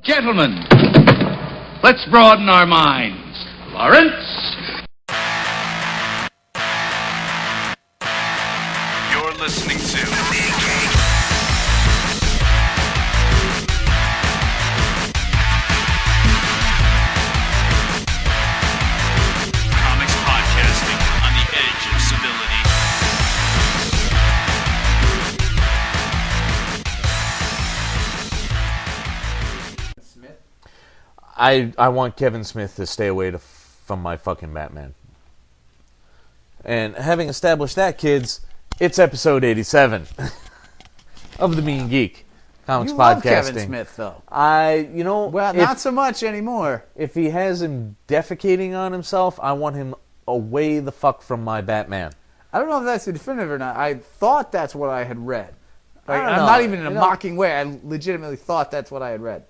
Gentlemen, let's broaden our minds. Lawrence? You're listening to Comics Podcasting on the edge of civility. I want Kevin Smith to stay away from my fucking Batman. And having established that, kids, it's episode 87 of the Mean Geek Comics You Podcasting. love Kevin Smith, though. Well, not so much anymore. If he has him defecating on himself, I want him away the fuck from my Batman. I don't know if that's definitive or not. I thought that's what I had read. Like, I don't I'm know. not even in a mocking way. I legitimately thought that's what I had read.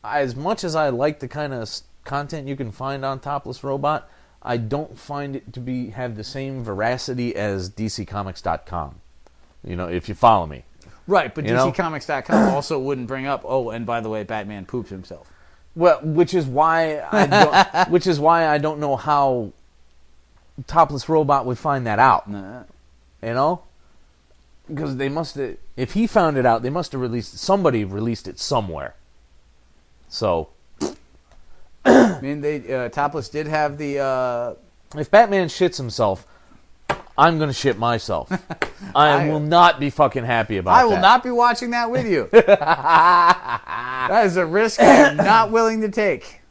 As much as I like the kind of content you can find on Topless Robot, I don't find it to have the same veracity as DCComics.com. You know, if you follow me. Right, but DCComics.com also wouldn't bring up, oh, and by the way, Batman poops himself. Well, which is why I don't know how Topless Robot would find that out. Nah. You know? Because they must have, if he found it out, they must have somebody released it somewhere. So, I mean, Topless did have the... if Batman shits himself, I'm going to shit myself. I will not be fucking happy about that. I will not be watching that with you. That is a risk I am not willing to take.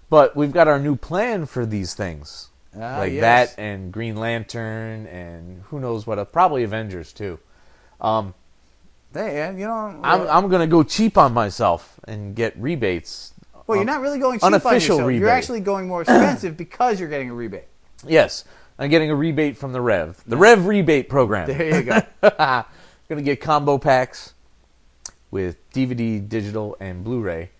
But we've got our new plan for these things. Yes. That and Green Lantern and who knows what else. Probably Avengers, too. I'm going to go cheap on myself and get rebates. Well, you're not really going cheap on unofficial yourself. rebate. You're actually going more expensive because you're getting a rebate. Yes, I'm getting a rebate from the Rev. The Rev rebate program. There you go. Going to get combo packs with DVD, digital, and Blu-ray.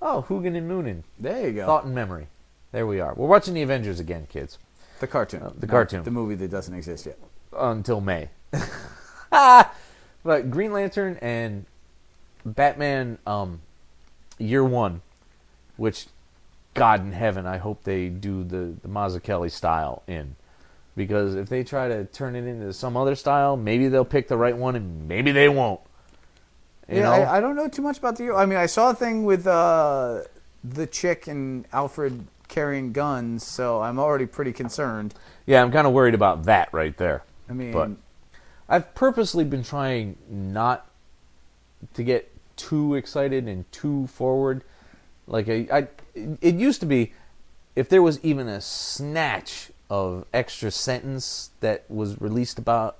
Oh, Hugin and Moonin. There you go. Thought and memory. There we are. We're watching the Avengers again, kids. The cartoon. Cartoon. The movie that doesn't exist yet. Until May. But Green Lantern and Batman Year One, which, God in heaven, I hope they do the Mazzucchelli style in. Because if they try to turn it into some other style, maybe they'll pick the right one and maybe they won't. You know? I don't know too much about I mean, I saw a thing with the chick and Alfred carrying guns, so I'm already pretty concerned. Yeah, I'm kind of worried about that right there. I mean... But I've purposely been trying not to get too excited and too forward. Like it used to be, if there was even a snatch of extra sentence that was released about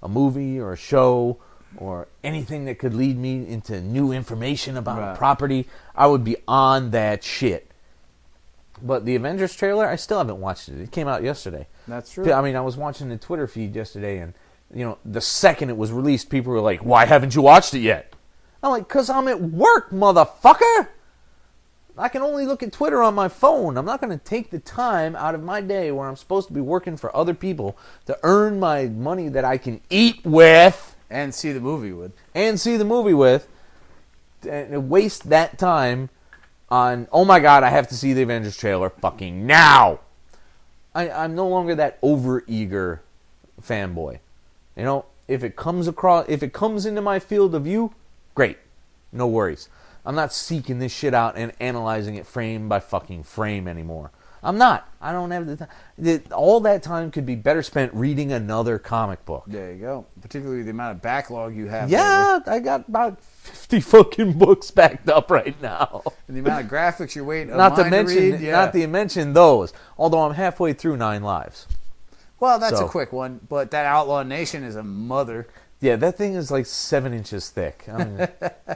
a movie or a show or anything that could lead me into new information about a property, I would be on that shit. But the Avengers trailer, I still haven't watched it. It came out yesterday. That's true. I mean, I was watching the Twitter feed yesterday, and you know, the second it was released, people were like, "Why haven't you watched it yet?" I'm like, "'Cause I'm at work, motherfucker. I can only look at Twitter on my phone. I'm not going to take the time out of my day where I'm supposed to be working for other people to earn my money that I can eat with and see the movie with, and waste that time on, oh my God, I have to see the Avengers trailer fucking now." I'm no longer that over-eager fanboy. You know, if it comes into my field of view, great. No worries. I'm not seeking this shit out and analyzing it frame by fucking frame anymore. I'm not. I don't have the time. All that time could be better spent reading another comic book. There you go. Particularly the amount of backlog you have. Yeah, lately. I got about 50 fucking books backed up right now. And the amount of graphics you're waiting not to mention those. Although I'm halfway through 9 Lives. Well, that's a quick one, but that Outlaw Nation is a mother. Yeah, that thing is like 7 inches thick. I mean,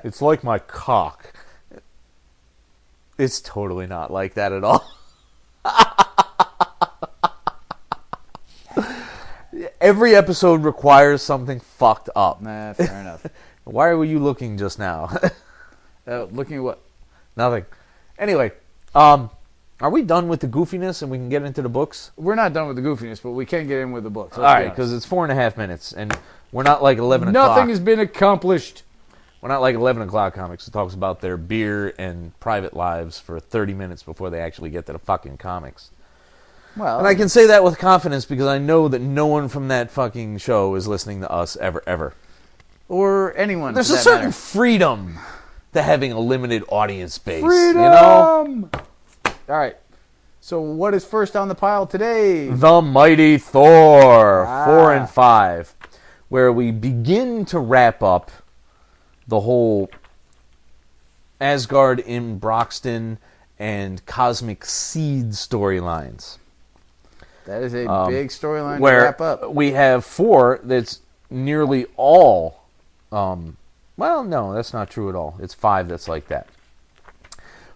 it's like my cock. It's totally not like that at all. Every episode requires something fucked up. Nah, fair enough. Why were you looking just now? Looking at what? Nothing. Anyway, are we done with the goofiness and we can get into the books? We're not done with the goofiness, but we can get in with the books. All right, because it's 4.5 minutes and we're not like 11 o'clock. Nothing has been accomplished. Well, not like 11 o'clock comics. It talks about their beer and private lives for 30 minutes before they actually get to the fucking comics. Well, And I can say that with confidence because I know that no one from that fucking show is listening to us ever. or anyone. There's for a that certain matter. freedom to having a limited audience base. Freedom! You know? All right. So what is first on the pile today? The Mighty Thor, Ah. 4 and 5, where we begin to wrap up the whole Asgard in Broxton and Cosmic Seed storylines. That is a big storyline to Where wrap up. we have 4 that's nearly all... well, no, that's not true at all. It's 5 that's like that.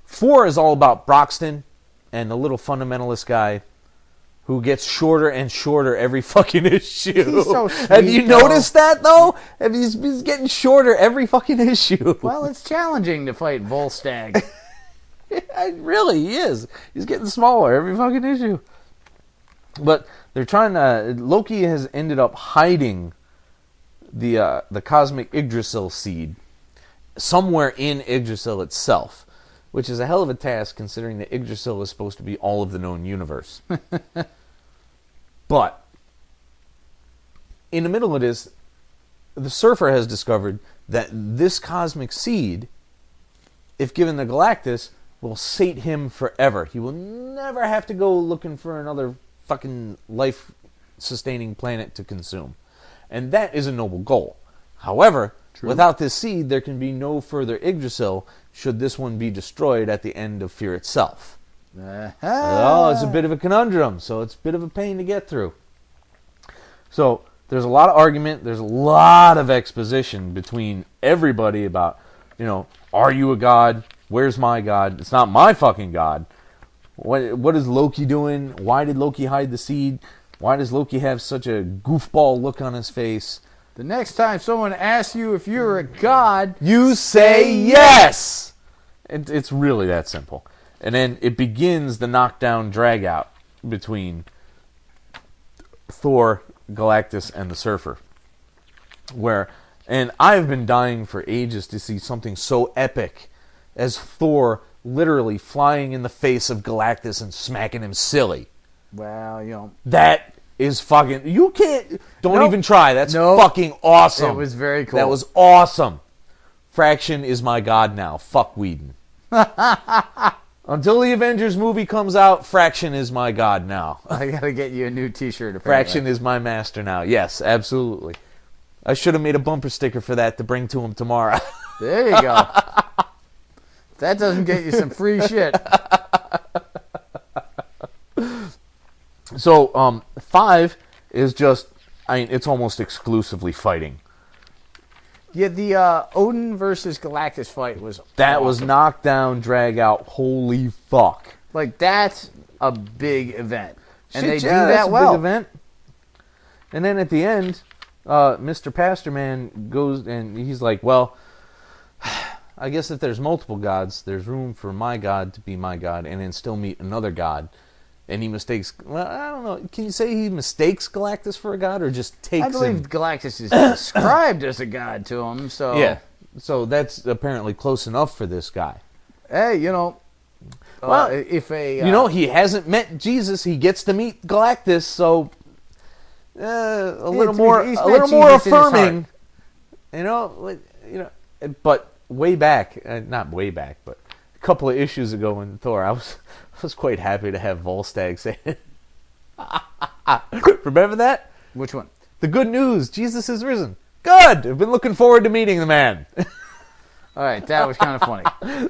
4 is all about Broxton and the little fundamentalist guy who gets shorter and shorter every fucking issue. He's so sweet, Have you though. noticed that, though? He's getting shorter every fucking issue. Well, it's challenging to fight Volstagg. Really, he is. He's getting smaller every fucking issue. But they're trying to... Loki has ended up hiding the cosmic Yggdrasil seed somewhere in Yggdrasil itself, which is a hell of a task considering that Yggdrasil is supposed to be all of the known universe. But in the middle of this, the Surfer has discovered that this cosmic seed, if given to Galactus, will sate him forever. He will never have to go looking for another fucking life-sustaining planet to consume. And that is a noble goal. However, without this seed, there can be no further Yggdrasil should this one be destroyed at the end of Fear itself. Oh, it's a bit of a conundrum, so it's a bit of a pain to get through. So there's a lot of argument, there's a lot of exposition between everybody about, are you a god? Where's my god? It's not my fucking god. What is Loki doing? Why did Loki hide the seed? Why does Loki have such a goofball look on his face? The next time someone asks you if you're a god, You say yes! It's really that simple. And then it begins the knockdown drag out between Thor, Galactus, and the Surfer. And I've been dying for ages to see something so epic as Thor literally flying in the face of Galactus and smacking him silly. well, That is fucking... You can't... Don't Nope. even try. That's Nope. fucking awesome. It was very cool. That was awesome. Fraction is my god now. Fuck Whedon. Until the Avengers movie comes out, Fraction is my god now. I gotta get you a new T-shirt. Apparently. Fraction is my master now. Yes, absolutely. I should have made a bumper sticker for that to bring to him tomorrow. There you go. That doesn't get you some free shit. So, 5 is just... it's almost exclusively fighting. Yeah, the Odin versus Galactus fight was That was awesome. knockdown, drag out. Holy fuck. Like, that's a big event. And Shit, they do yeah, that's that a well. big event. And then at the end, Mr. Pastorman goes and he's like, well, I guess if there's multiple gods, there's room for my god to be my god and then still meet another god. And he mistakes... Well, I don't know. Can you say he mistakes Galactus for a god or just takes I believe him... Galactus is described as a god to him, so... Yeah. So that's apparently close enough for this guy. Hey, Well, if a... he hasn't met Jesus. He gets to meet Galactus, so a little he's more met affirming. Jesus in his But way back, not way back, but a couple of issues ago in Thor, I was quite happy to have Volstagg say it. Remember that? Which one? The good news, Jesus is risen. Good. I've been looking forward to meeting the man. All right, that was kind of funny.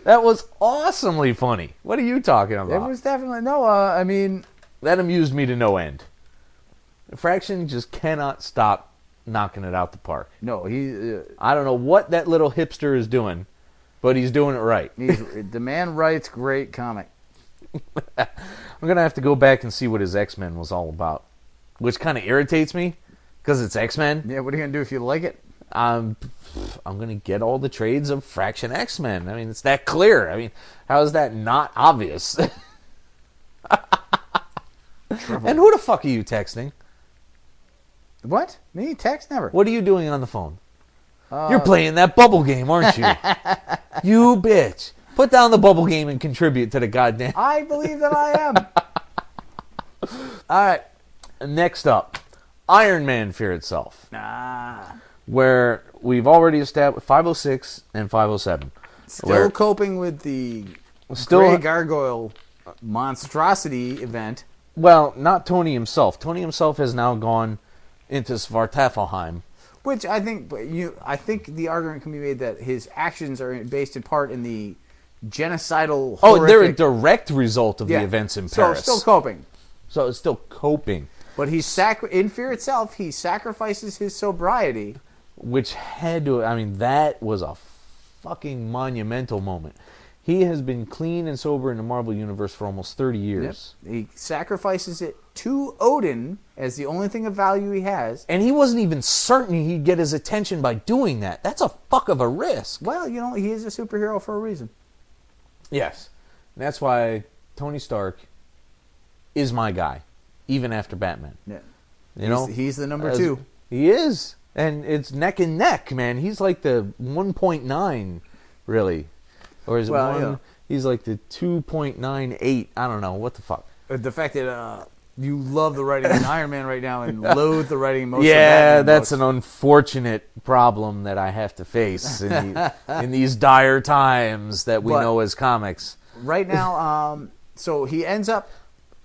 That was awesomely funny. What are you talking about? It was definitely... No, I mean... That amused me to no end. Fraction just cannot stop knocking it out the park. No, he... I don't know what that little hipster is doing, but he's doing it right. the man writes great comic. I'm going to have to go back and see what his X-Men was all about, which kind of irritates me because it's X-Men. Yeah, what are you going to do if you like it? I'm going to get all the trades of Fraction X-Men. I mean, it's that clear. I mean, how is that not obvious? And who the fuck are you texting? What? Me? Text? Never. What are you doing on the phone? You're playing that bubble game, aren't you? You bitch. Put down the bubble game and contribute to the goddamn... I believe that I am. All right. Next up, Iron Man Fear Itself. Ah. Where we've already established 506 and 507. Still coping with the Grey Gargoyle monstrosity event. Well, not Tony himself. Tony himself has now gone into Svartalfheim. Which I think the argument can be made that his actions are based in part in the genocidal. Oh, they're a direct result of the events in Paris. So still coping. So it's still coping. But in Fear Itself, he sacrifices his sobriety. Which had to, I mean, that was a fucking monumental moment. He has been clean and sober in the Marvel Universe for almost 30 years. Yep. He sacrifices it to Odin as the only thing of value he has. And he wasn't even certain he'd get his attention by doing that. That's a fuck of a risk. Well, he is a superhero for a reason. Yes. And that's why Tony Stark is my guy, even after Batman. Yeah. He's the number 2. He is. And it's neck and neck, man. He's like the 1.9, really. Or is it one? Yeah. He's like the 2.98. I don't know. What the fuck? The fact that you love the writing in Iron Man right now and loathe the writing in most of Batman books. That's an unfortunate problem that I have to face in these dire times that we know as comics. Right now, so he ends up...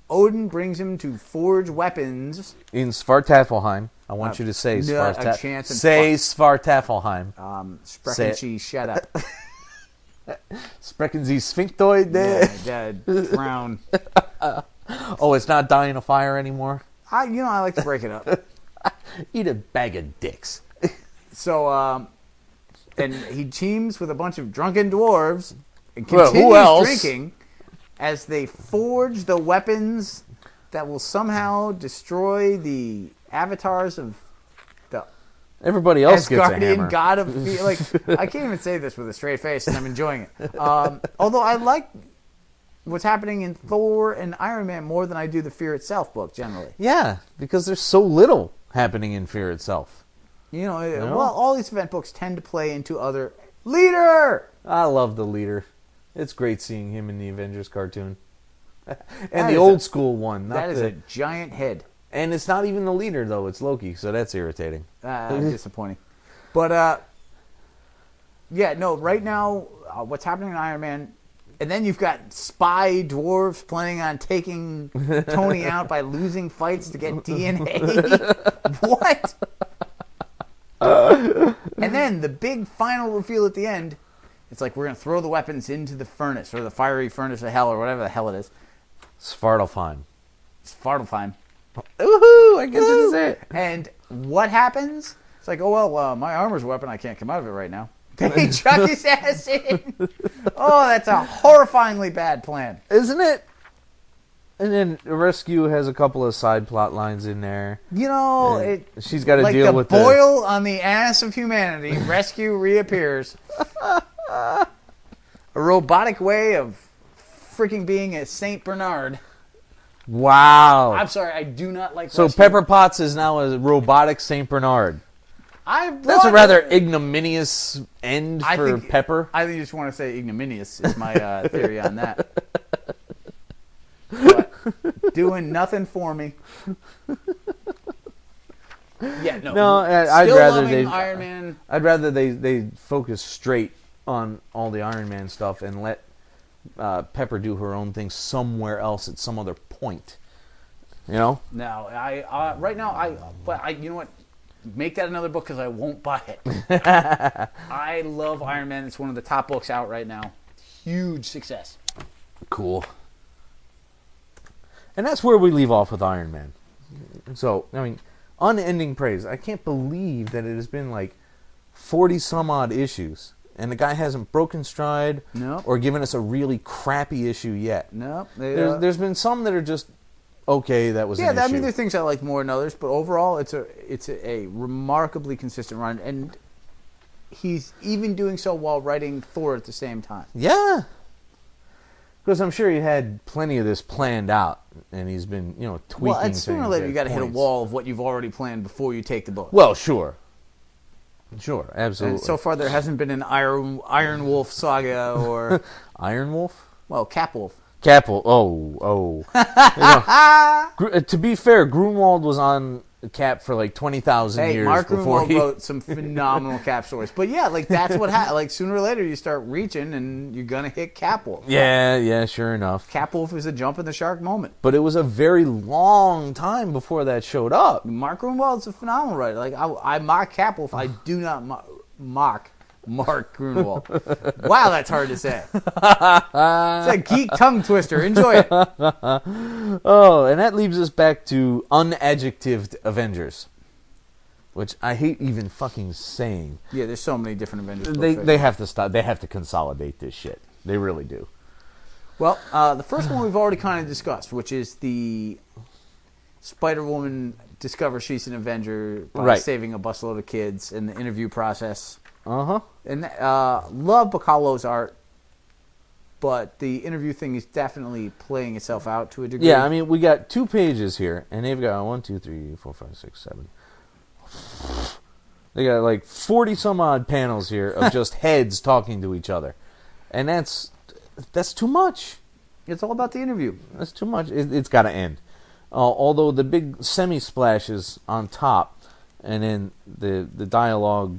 Odin brings him to forge weapons. In Svartalfheim. I want you to say Svartalfheim. Say Svartalfheim. Sprechen Sie, shut up. Sprechen Sie Sphinctoid there? Yeah, brown. Oh, it's not dying of fire anymore? I like to break it up. Eat a bag of dicks. So, and he teams with a bunch of drunken dwarves and continues drinking as they forge the weapons that will somehow destroy the avatars of the everybody else gets a Asgardian hammer. god of I can't even say this with a straight face, and I'm enjoying it. Although I like what's happening in Thor and Iron Man more than I do the Fear Itself book generally. Yeah, because there's so little happening in Fear Itself. Well, all these event books tend to play into other leader. I love the leader. It's great seeing him in the Avengers cartoon. And the old school one. That is a giant head. And it's not even the leader, though. It's Loki, so that's irritating. Disappointing. But, right now, what's happening in Iron Man, and then you've got spy dwarves planning on taking Tony out by losing fights to get DNA. What? And then the big final reveal at the end, it's like we're going to throw the weapons into the furnace, or the fiery furnace of hell, or whatever the hell it is. Svartalfheim. Woohoo! I guess you say it. And what happens? It's like, my armor's a weapon. I can't come out of it right now. They chuck his ass in. Oh, that's a horrifyingly bad plan. Isn't it? And then Rescue has a couple of side plot lines in there. She's got to deal with the boil on the ass of humanity. Rescue reappears. A robotic way of freaking being a Saint Bernard. Wow. I'm sorry, I do not like So Rescue. Pepper Potts is now a robotic Saint Bernard. That's a rather ignominious end for Pepper. I just want to say ignominious is my theory on that. But doing nothing for me. Yeah, no. I'd rather Iron Man. I'd rather they focus straight on all the Iron Man stuff and let Pepper do her own thing somewhere else at some other point. No, right now you know what? Make that another book because I won't buy it. I love Iron Man. It's one of the top books out right now. Huge success. Cool. And that's where we leave off with Iron Man. So, unending praise. I can't believe that it has been like 40 some odd issues. And the guy hasn't broken stride or given us a really crappy issue yet. No. There's been some that are just okay. That was an issue. There's things I like more than others, but overall, it's a remarkably consistent run, and he's even doing so while writing Thor at the same time. Yeah, because I'm sure he had plenty of this planned out, and he's been tweaking. Well, sooner or later you got to hit a wall of what you've already planned before you take the book. Well, sure. Sure, absolutely. And so far, there hasn't been an Iron Wolf saga or Iron Wolf? well, Cap Wolf. Capel. Oh. To be fair, Grunwald was on Cap for like 20,000 years Mark before Grunwald wrote some phenomenal Cap stories. But yeah, like that's what happened. Like sooner or later, you start reaching and you're gonna hit Cap Wolf. Yeah, sure enough. Cap Wolf is a jump in the shark moment. But it was a very long time before that showed up. Mark Grunwald's a phenomenal writer. Like I mock Cap Wolf. I do not mock Mark Grunwald. Wow, that's hard to say. It's a geek tongue twister. Enjoy it. Oh, and that leaves us back to unadjectived Avengers, which I hate even fucking saying. Yeah, there's so many different Avengers. They have to stop. They have to consolidate this shit. They really do. Well, the first one we've already kind of discussed, which is the Spider-Woman discovers she's an Avenger by saving a busload of kids in the interview process. Uh-huh. And love Bacalo's art, but the interview thing is definitely playing itself out to a degree. Yeah, I mean, we got 2 pages here, and they've got 1, 2, 3, 4, 5, 6, 7. They got like 40 some odd panels here of just heads talking to each other, and that's too much. It's all about the interview. That's too much. It's got to end. Although the big semi-splashes on top, and then the dialogue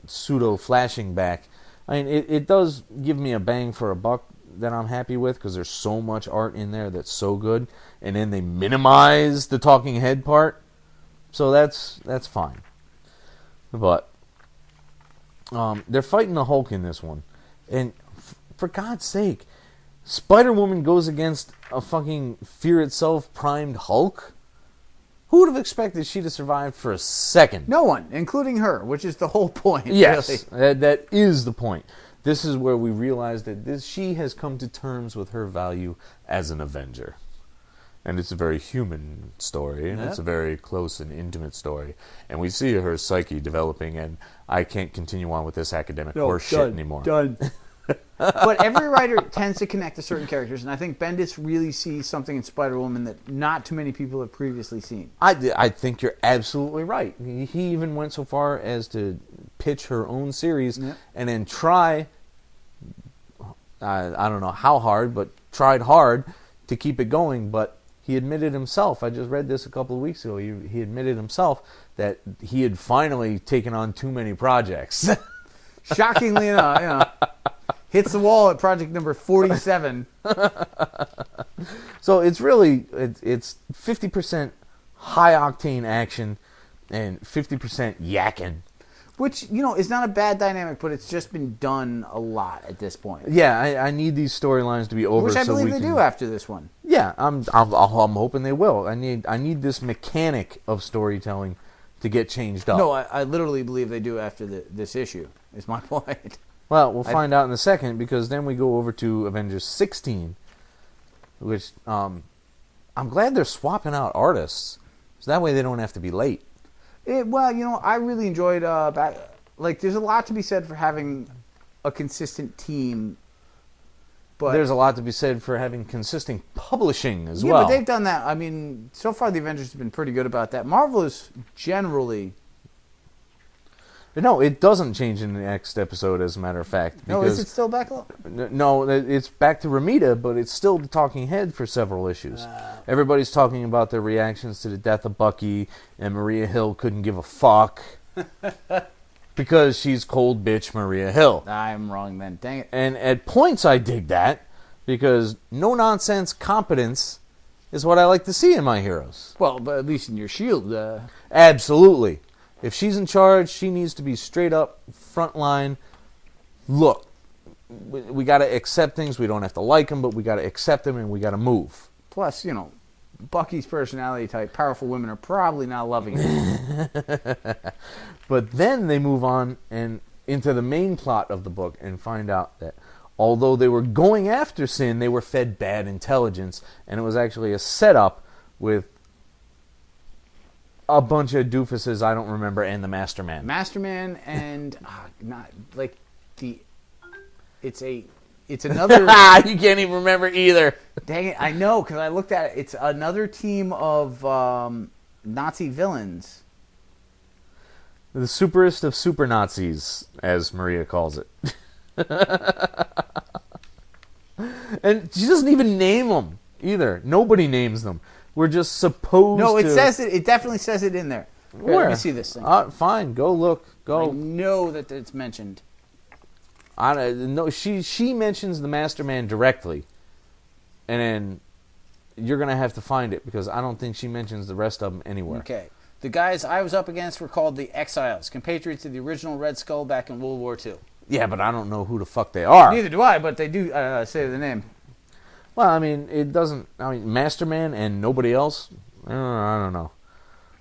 pseudo flashing back. I mean, it does give me a bang for a buck that I'm happy with because there's so much art in there that's so good, and then they minimize the talking head part, so that's fine. But they're fighting the Hulk in this one, and for God's sake, Spider-Woman goes against a fucking Fear Itself primed Hulk? Who would have expected she to survive for a second? No one, including her, which is the whole point. Yes, really. that is the point. This is where we realize that she has come to terms with her value as an Avenger. And it's a very human story, and it's a very close and intimate story. And we see her psyche developing, and I can't continue on with this academic horse shit anymore. Done. But every writer tends to connect to certain characters, and I think Bendis really sees something in Spider-Woman that not too many people have previously seen. I think you're absolutely right. He even went so far as to pitch her own series and then try, I don't know how hard, but tried hard to keep it going. But he admitted himself, I just read this a couple of weeks ago, he admitted himself that he had finally taken on too many projects. Shockingly enough, hits the wall at project number 47. So it's really, it's 50% high-octane action and 50% yakking. Which, is not a bad dynamic, but it's just been done a lot at this point. Yeah, I need these storylines to be over. Which I believe they do after this one. Yeah, I'm hoping they will. I need this mechanic of storytelling to get changed up. No, I literally believe they do after this issue, is my point. Well, we'll find out in a second, because then we go over to Avengers 16, which I'm glad they're swapping out artists, so that way they don't have to be late. I really enjoyed there's a lot to be said for having a consistent team. But there's a lot to be said for having consistent publishing as well. Yeah, but they've done that. I mean, so far the Avengers have been pretty good about that. Marvel is generally... No, it doesn't change in the next episode, as a matter of fact. No, is it still back up? No, it's back to Ramita, but it's still the talking head for several issues. Everybody's talking about their reactions to the death of Bucky, and Maria Hill couldn't give a fuck because she's cold bitch Maria Hill. I'm wrong then, dang it. And at points I dig that, because no-nonsense competence is what I like to see in my heroes. Well, but at least in your S.H.I.E.L.D. Absolutely. If she's in charge, she needs to be straight up, front line. Look, we got to accept things. We don't have to like them, but we got to accept them and we got to move. Plus, Bucky's personality type, powerful women are probably not loving it. But then they move on and into the main plot of the book and find out that although they were going after Sin, they were fed bad intelligence, and it was actually a setup with a bunch of doofuses I don't remember, and the Masterman. Masterman and it's another. You can't even remember either. Dang it! I know, because I looked at it. It's another team of Nazi villains. The superest of super Nazis, as Maria calls it. And she doesn't even name them either. Nobody names them. We're just supposed to... No, it says it. It definitely says it in there. Here, Where? let me see this thing. Fine, go look. Go. I know that it's mentioned. No, she mentions the Masterman directly, and then you're gonna have to find it because I don't think she mentions the rest of them anywhere. Okay. The guys I was up against were called the Exiles, compatriots of the original Red Skull back in World War II. Yeah, but I don't know who the fuck they are. Neither do I, but they do say the name. Well, I mean, it doesn't... I mean, Masterman and nobody else? I don't know.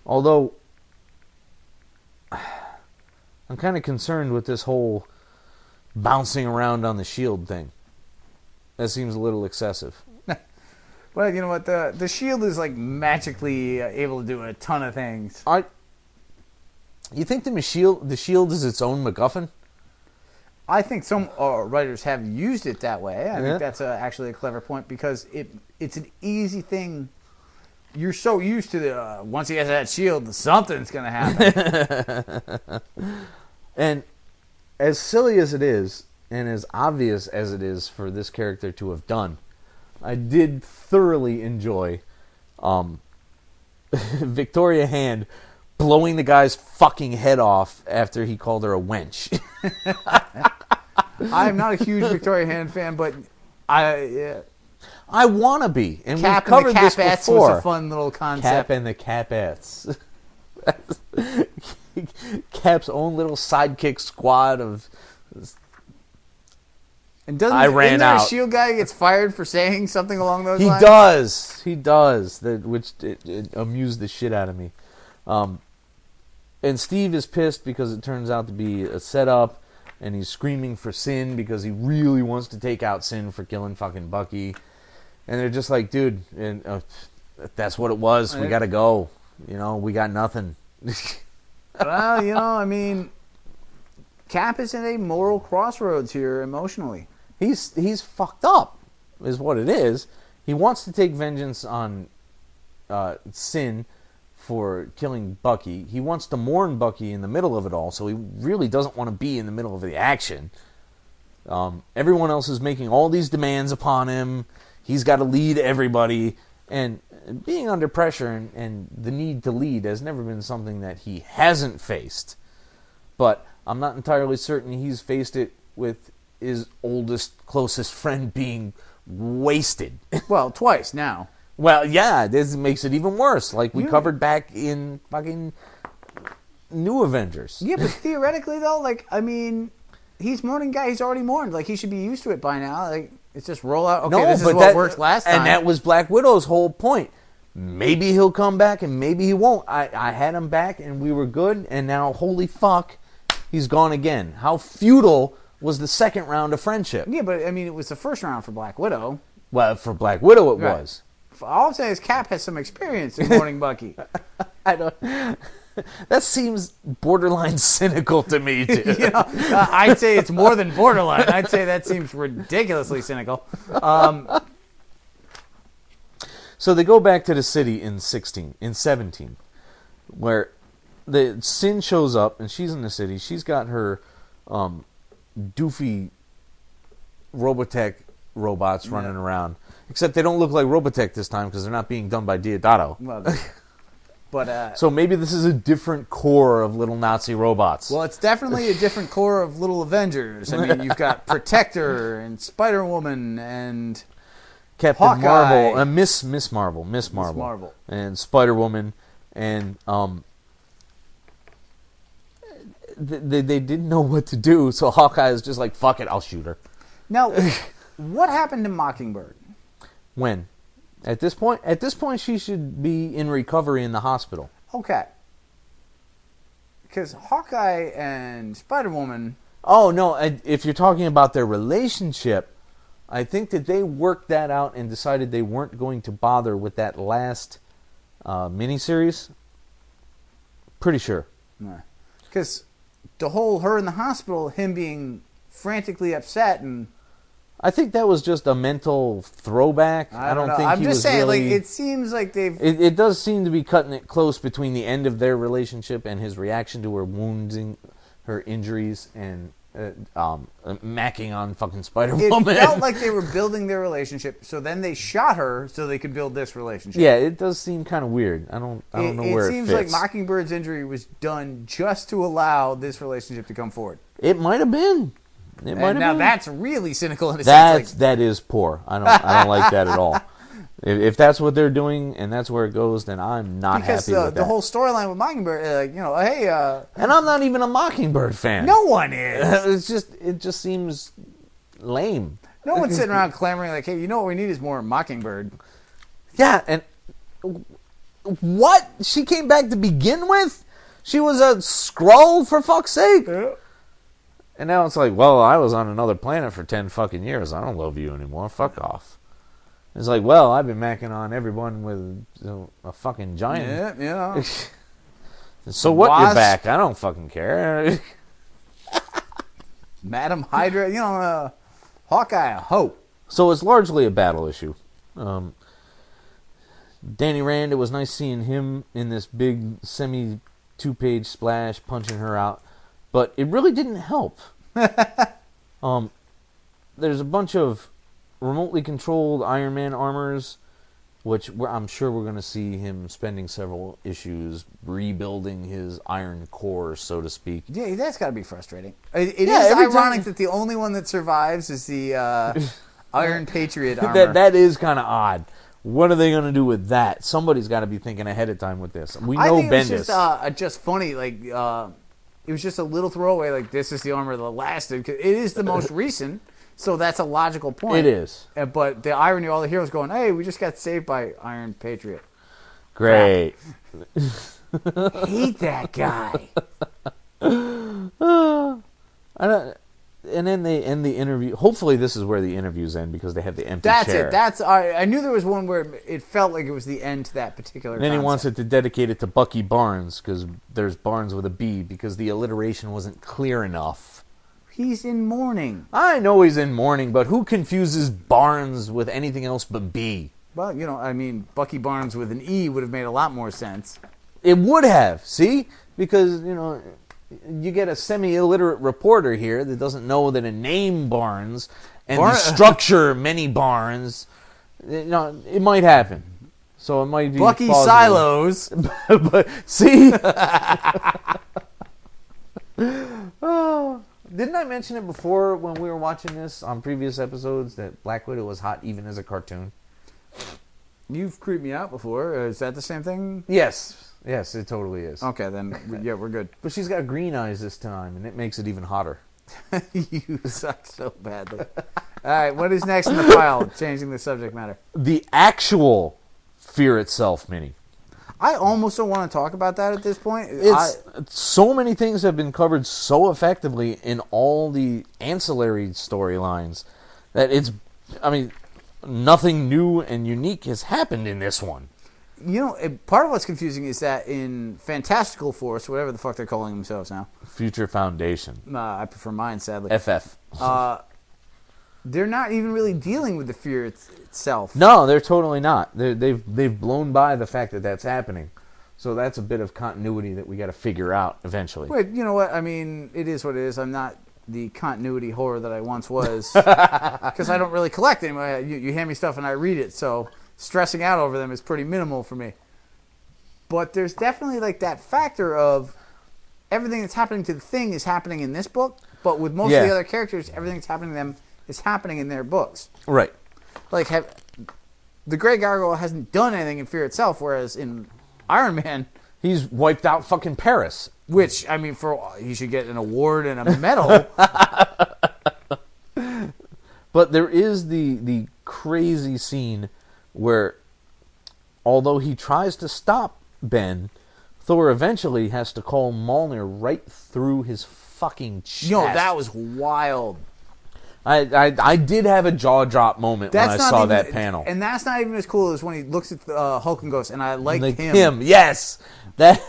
Although, I'm kind of concerned with this whole bouncing around on the shield thing. That seems a little excessive. Well, you know what? The shield is like magically able to do a ton of things. You think the shield is its own MacGuffin? I think some writers have used it that way. I think that's actually a clever point because it's an easy thing. You're so used to the once he has that shield, something's going to happen. And as silly as it is, and as obvious as it is for this character to have done, I did thoroughly enjoy Victoria Hand blowing the guy's fucking head off after he called her a wench. I'm not a huge Victoria Hand fan, but I want to be. And Cap we've covered and the this Capettes before. was a fun little concept. Cap and the Capettes. Cap's own little sidekick squad of... And doesn't isn't there a shield guy gets fired for saying something along those lines? He does. Which it amused the shit out of me. And Steve is pissed because it turns out to be a setup, and he's screaming for Sin because he really wants to take out Sin for killing fucking Bucky. And they're just like, dude, that's what it was. We gotta go. You know, we got nothing. Well, you know, I mean, Cap is in a moral crossroads here emotionally. He's fucked up, is what it is. He wants to take vengeance on Sin for killing Bucky. He wants to mourn Bucky in the middle of it all, so he really doesn't want to be in the middle of the action. Everyone else is making all these demands upon him. He's got to lead everybody. And being under pressure and the need to lead has never been something that he hasn't faced. But I'm not entirely certain he's faced it with his oldest, closest friend being wasted. Well, twice now. Well, yeah, this makes it even worse. Like we covered back in fucking New Avengers. Yeah, but theoretically, though, like, I mean, he's mourning guy. He's already mourned. Like, he should be used to it by now. Like, it's just roll out. Okay, this is what worked last time. And that was Black Widow's whole point. Maybe he'll come back and maybe he won't. I had him back and we were good, and now, holy fuck, he's gone again. How futile was the second round of friendship? Yeah, but, I mean, it was the first round for Black Widow. Well, for Black Widow it was. All I'm saying is Cap has some experience in mourning Bucky. I don't... That seems borderline cynical to me, too. You know, I'd say it's more than borderline. I'd say that seems ridiculously cynical. So they go back to the city in 17, where the Sin shows up, and she's in the city. She's got her doofy Robotech robots running around. Except they don't look like Robotech this time because they're not being done by Deodato. Well, but so maybe this is a different core of little Nazi robots. Well, it's definitely a different core of little Avengers. I mean, you've got Protector and Spider-Woman and Captain Hawkeye. Marvel, and Miss Marvel, and Spider-Woman, and they didn't know what to do, so Hawkeye is just like, fuck it, I'll shoot her. Now, what happened to Mockingbird? When? At this point, she should be in recovery in the hospital. Okay. Because Hawkeye and Spider-Woman... Oh, no, if you're talking about their relationship, I think that they worked that out and decided they weren't going to bother with that last miniseries. Pretty sure. Because the whole her in the hospital, him being frantically upset and... I think that was just a mental throwback. I don't know. think I'm he just was saying, really... like, it seems like they've... It does seem to be cutting it close between the end of their relationship and his reaction to her wounding, her injuries, and macking on fucking Spider-Woman. It felt like they were building their relationship, so then they shot her so they could build this relationship. Yeah, it does seem kind of weird. I don't know where it seems fits. like Mockingbird's injury was done just to allow this relationship to come forward. It might have been. Now that's really cynical in a sense. That is poor. I don't like that at all. If that's what they're doing and that's where it goes, then I'm not happy with that. Because the whole storyline with Mockingbird, hey... and I'm not even a Mockingbird fan. No one is. It just seems lame. No one's sitting around clamoring like, hey, you know what we need is more Mockingbird. Yeah, and what? She came back to begin with? She was a Skrull, for fuck's sake. Yeah. And now it's like, well, I was on another planet for 10 fucking years. I don't love you anymore. Fuck off. It's like, well, I've been macking on everyone with a fucking giant. Yeah. So what? Wasp. You're back. I don't fucking care. Madam Hydra, Hawkeye, a hoe. So it's largely a battle issue. Danny Rand, it was nice seeing him in this big semi-two-page splash punching her out. But it really didn't help. There's a bunch of remotely controlled Iron Man armors, which I'm sure we're going to see him spending several issues rebuilding his iron core, so to speak. Yeah, that's got to be frustrating. It is ironic that the only one that survives is the Iron Patriot armor. That is kind of odd. What are they going to do with that? Somebody's got to be thinking ahead of time with this. We know Bendis. It was just funny, like... it was just a little throwaway, like, this is the armor that lasted. Cause it is the most recent, so that's a logical point. It is. But the irony, all the heroes going, hey, we just got saved by Iron Patriot. Great. Hate that guy. And then they end the interview. Hopefully this is where the interviews end because they have the empty chair. That's it. I knew there was one where it felt like it was the end to that particular And then concept. he wants it to dedicate it to Bucky Barnes because there's Barnes with a B because the alliteration wasn't clear enough. He's in mourning. I know he's in mourning, but who confuses Barnes with anything else but B? Well, Bucky Barnes with an E would have made a lot more sense. It would have, see? Because, you get a semi-illiterate reporter here that doesn't know that a name Barnes and the structure many Barnes, it might happen. So it might be Bucky plausible. Silos. But see? Didn't I mention it before when we were watching this on previous episodes that Black Widow was hot even as a cartoon? You've creeped me out before. Is that the same thing? Yes, it totally is. Okay, then, yeah, we're good. But she's got green eyes this time, and it makes it even hotter. You suck so badly. All right, what is next in the pile? Changing the subject matter. The actual Fear Itself mini. I almost don't want to talk about that at this point. So many things have been covered so effectively in all the ancillary storylines that nothing new and unique has happened in this one. Part of what's confusing is that in Fantastical Force, whatever the fuck they're calling themselves now. Future Foundation. I prefer mine, sadly. FF. They're not even really dealing with the fear itself. No, they're totally not. They've blown by the fact that that's happening. So that's a bit of continuity that we got to figure out eventually. Wait, you know what? I mean, it is what it is. I'm not the continuity whore that I once was. Because I don't really collect anymore. You hand me stuff and I read it, so stressing out over them is pretty minimal for me. But there's definitely like that factor of everything that's happening to the Thing is happening in this book, but with most of the other characters, everything that's happening to them is happening in their books. Right. Like, the Grey Gargoyle hasn't done anything in Fear Itself, whereas in Iron Man... He's wiped out fucking Paris. Which, I mean, he should get an award and a medal. But there is the crazy scene where, although he tries to stop Ben, Thor eventually has to call Mjolnir right through his fucking chest. That was wild. I did have a jaw drop moment when I saw that panel. And that's not even as cool as when he looks at Hulk and goes, and I like him. Yes. That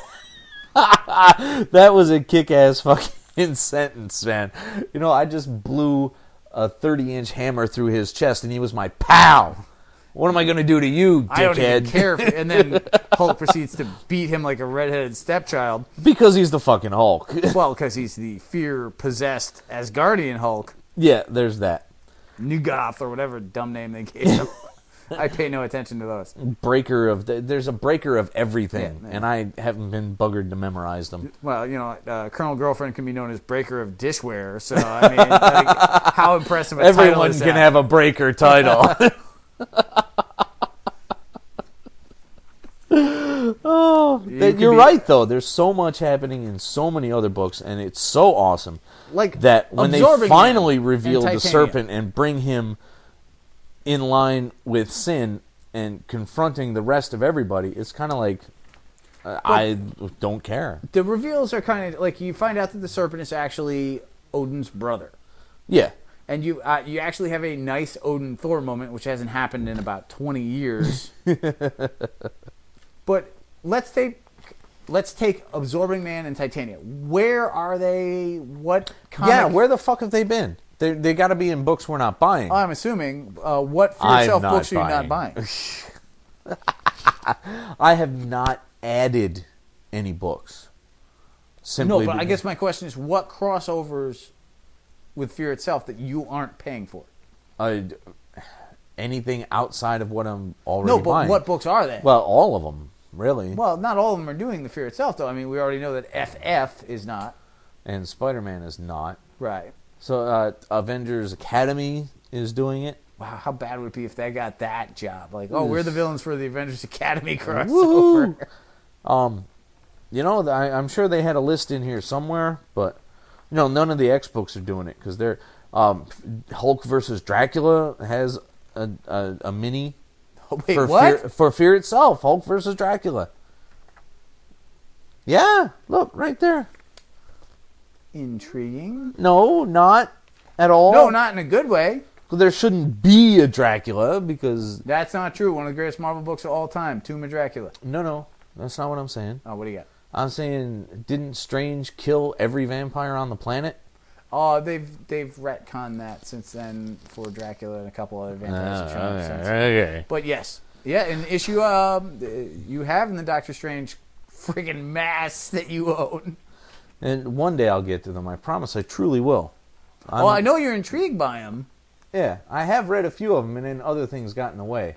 was a kick-ass fucking sentence, man. I just blew a 30-inch hammer through his chest, and he was my pal. What am I going to do to you, dickhead? I don't even care. And then Hulk proceeds to beat him like a redheaded stepchild. Because he's the fucking Hulk. Well, because he's the fear-possessed Asgardian Hulk. Yeah, there's that. Nugoth, or whatever dumb name they gave him. I pay no attention to those. There's a breaker of everything, yeah. and I haven't been buggered to memorize them. Well, Colonel Girlfriend can be known as breaker of dishware, so, I mean, like, how impressive a title Everyone is can that? have a breaker title. You're right, though. There's so much happening in so many other books, and it's so awesome. Like that when they Absorbing finally Man reveal and the Titania. serpent and bring him in line with sin and confronting the rest of everybody, it's kind of like, I don't care. The reveals are kind of like you find out that the serpent is actually Odin's brother. Yeah. And you actually have a nice Odin Thor moment, which hasn't happened in about 20 years. But let's take Absorbing Man and Titania. Where are they? What comic? Yeah, where the fuck have they been? They got to be in books we're not buying. I'm assuming. What For Yourself books are you not buying? I have not added any books. Simply No, but I guess my question is, what crossovers with Fear itself that you aren't paying for? Anything outside of what I'm already buying. No, but what books are they? Well, all of them, really. Well, not all of them are doing the Fear itself, though. I mean, we already know that FF is not. And Spider-Man is not. Right. So Avengers Academy is doing it. Wow, how bad would it be if they got that job? Like, we're the villains for the Avengers Academy crossover. I'm sure they had a list in here somewhere, but none of the X books are doing it because they're Hulk versus Dracula has a mini. Wait, what? For Fear itself, Hulk versus Dracula. Yeah, look right there. Intriguing. No, not at all. No, not in a good way. There shouldn't be a Dracula because... That's not true. One of the greatest Marvel books of all time, Tomb of Dracula. No. That's not what I'm saying. Oh, what do you got? I'm saying, didn't Strange kill every vampire on the planet? Oh, they've retconned that since then for Dracula and a couple other vampires have shown up since. Okay. But yes. Yeah, in the issue you have in the Doctor Strange friggin' mask that you own. And one day I'll get to them. I promise I truly will. I know you're intrigued by them. Yeah, I have read a few of them, and then other things got in the way.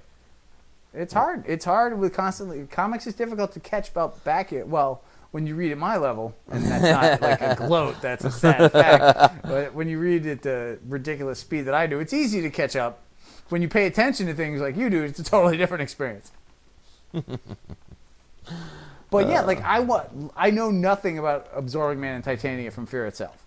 It's hard. It's hard with constantly... Comics is difficult to catch back at... Well, when you read at my level, and that's not like a gloat, that's a sad fact. But when you read at the ridiculous speed that I do, it's easy to catch up. When you pay attention to things like you do, it's a totally different experience. But yeah, like I know nothing about Absorbing Man and Titania from Fear itself.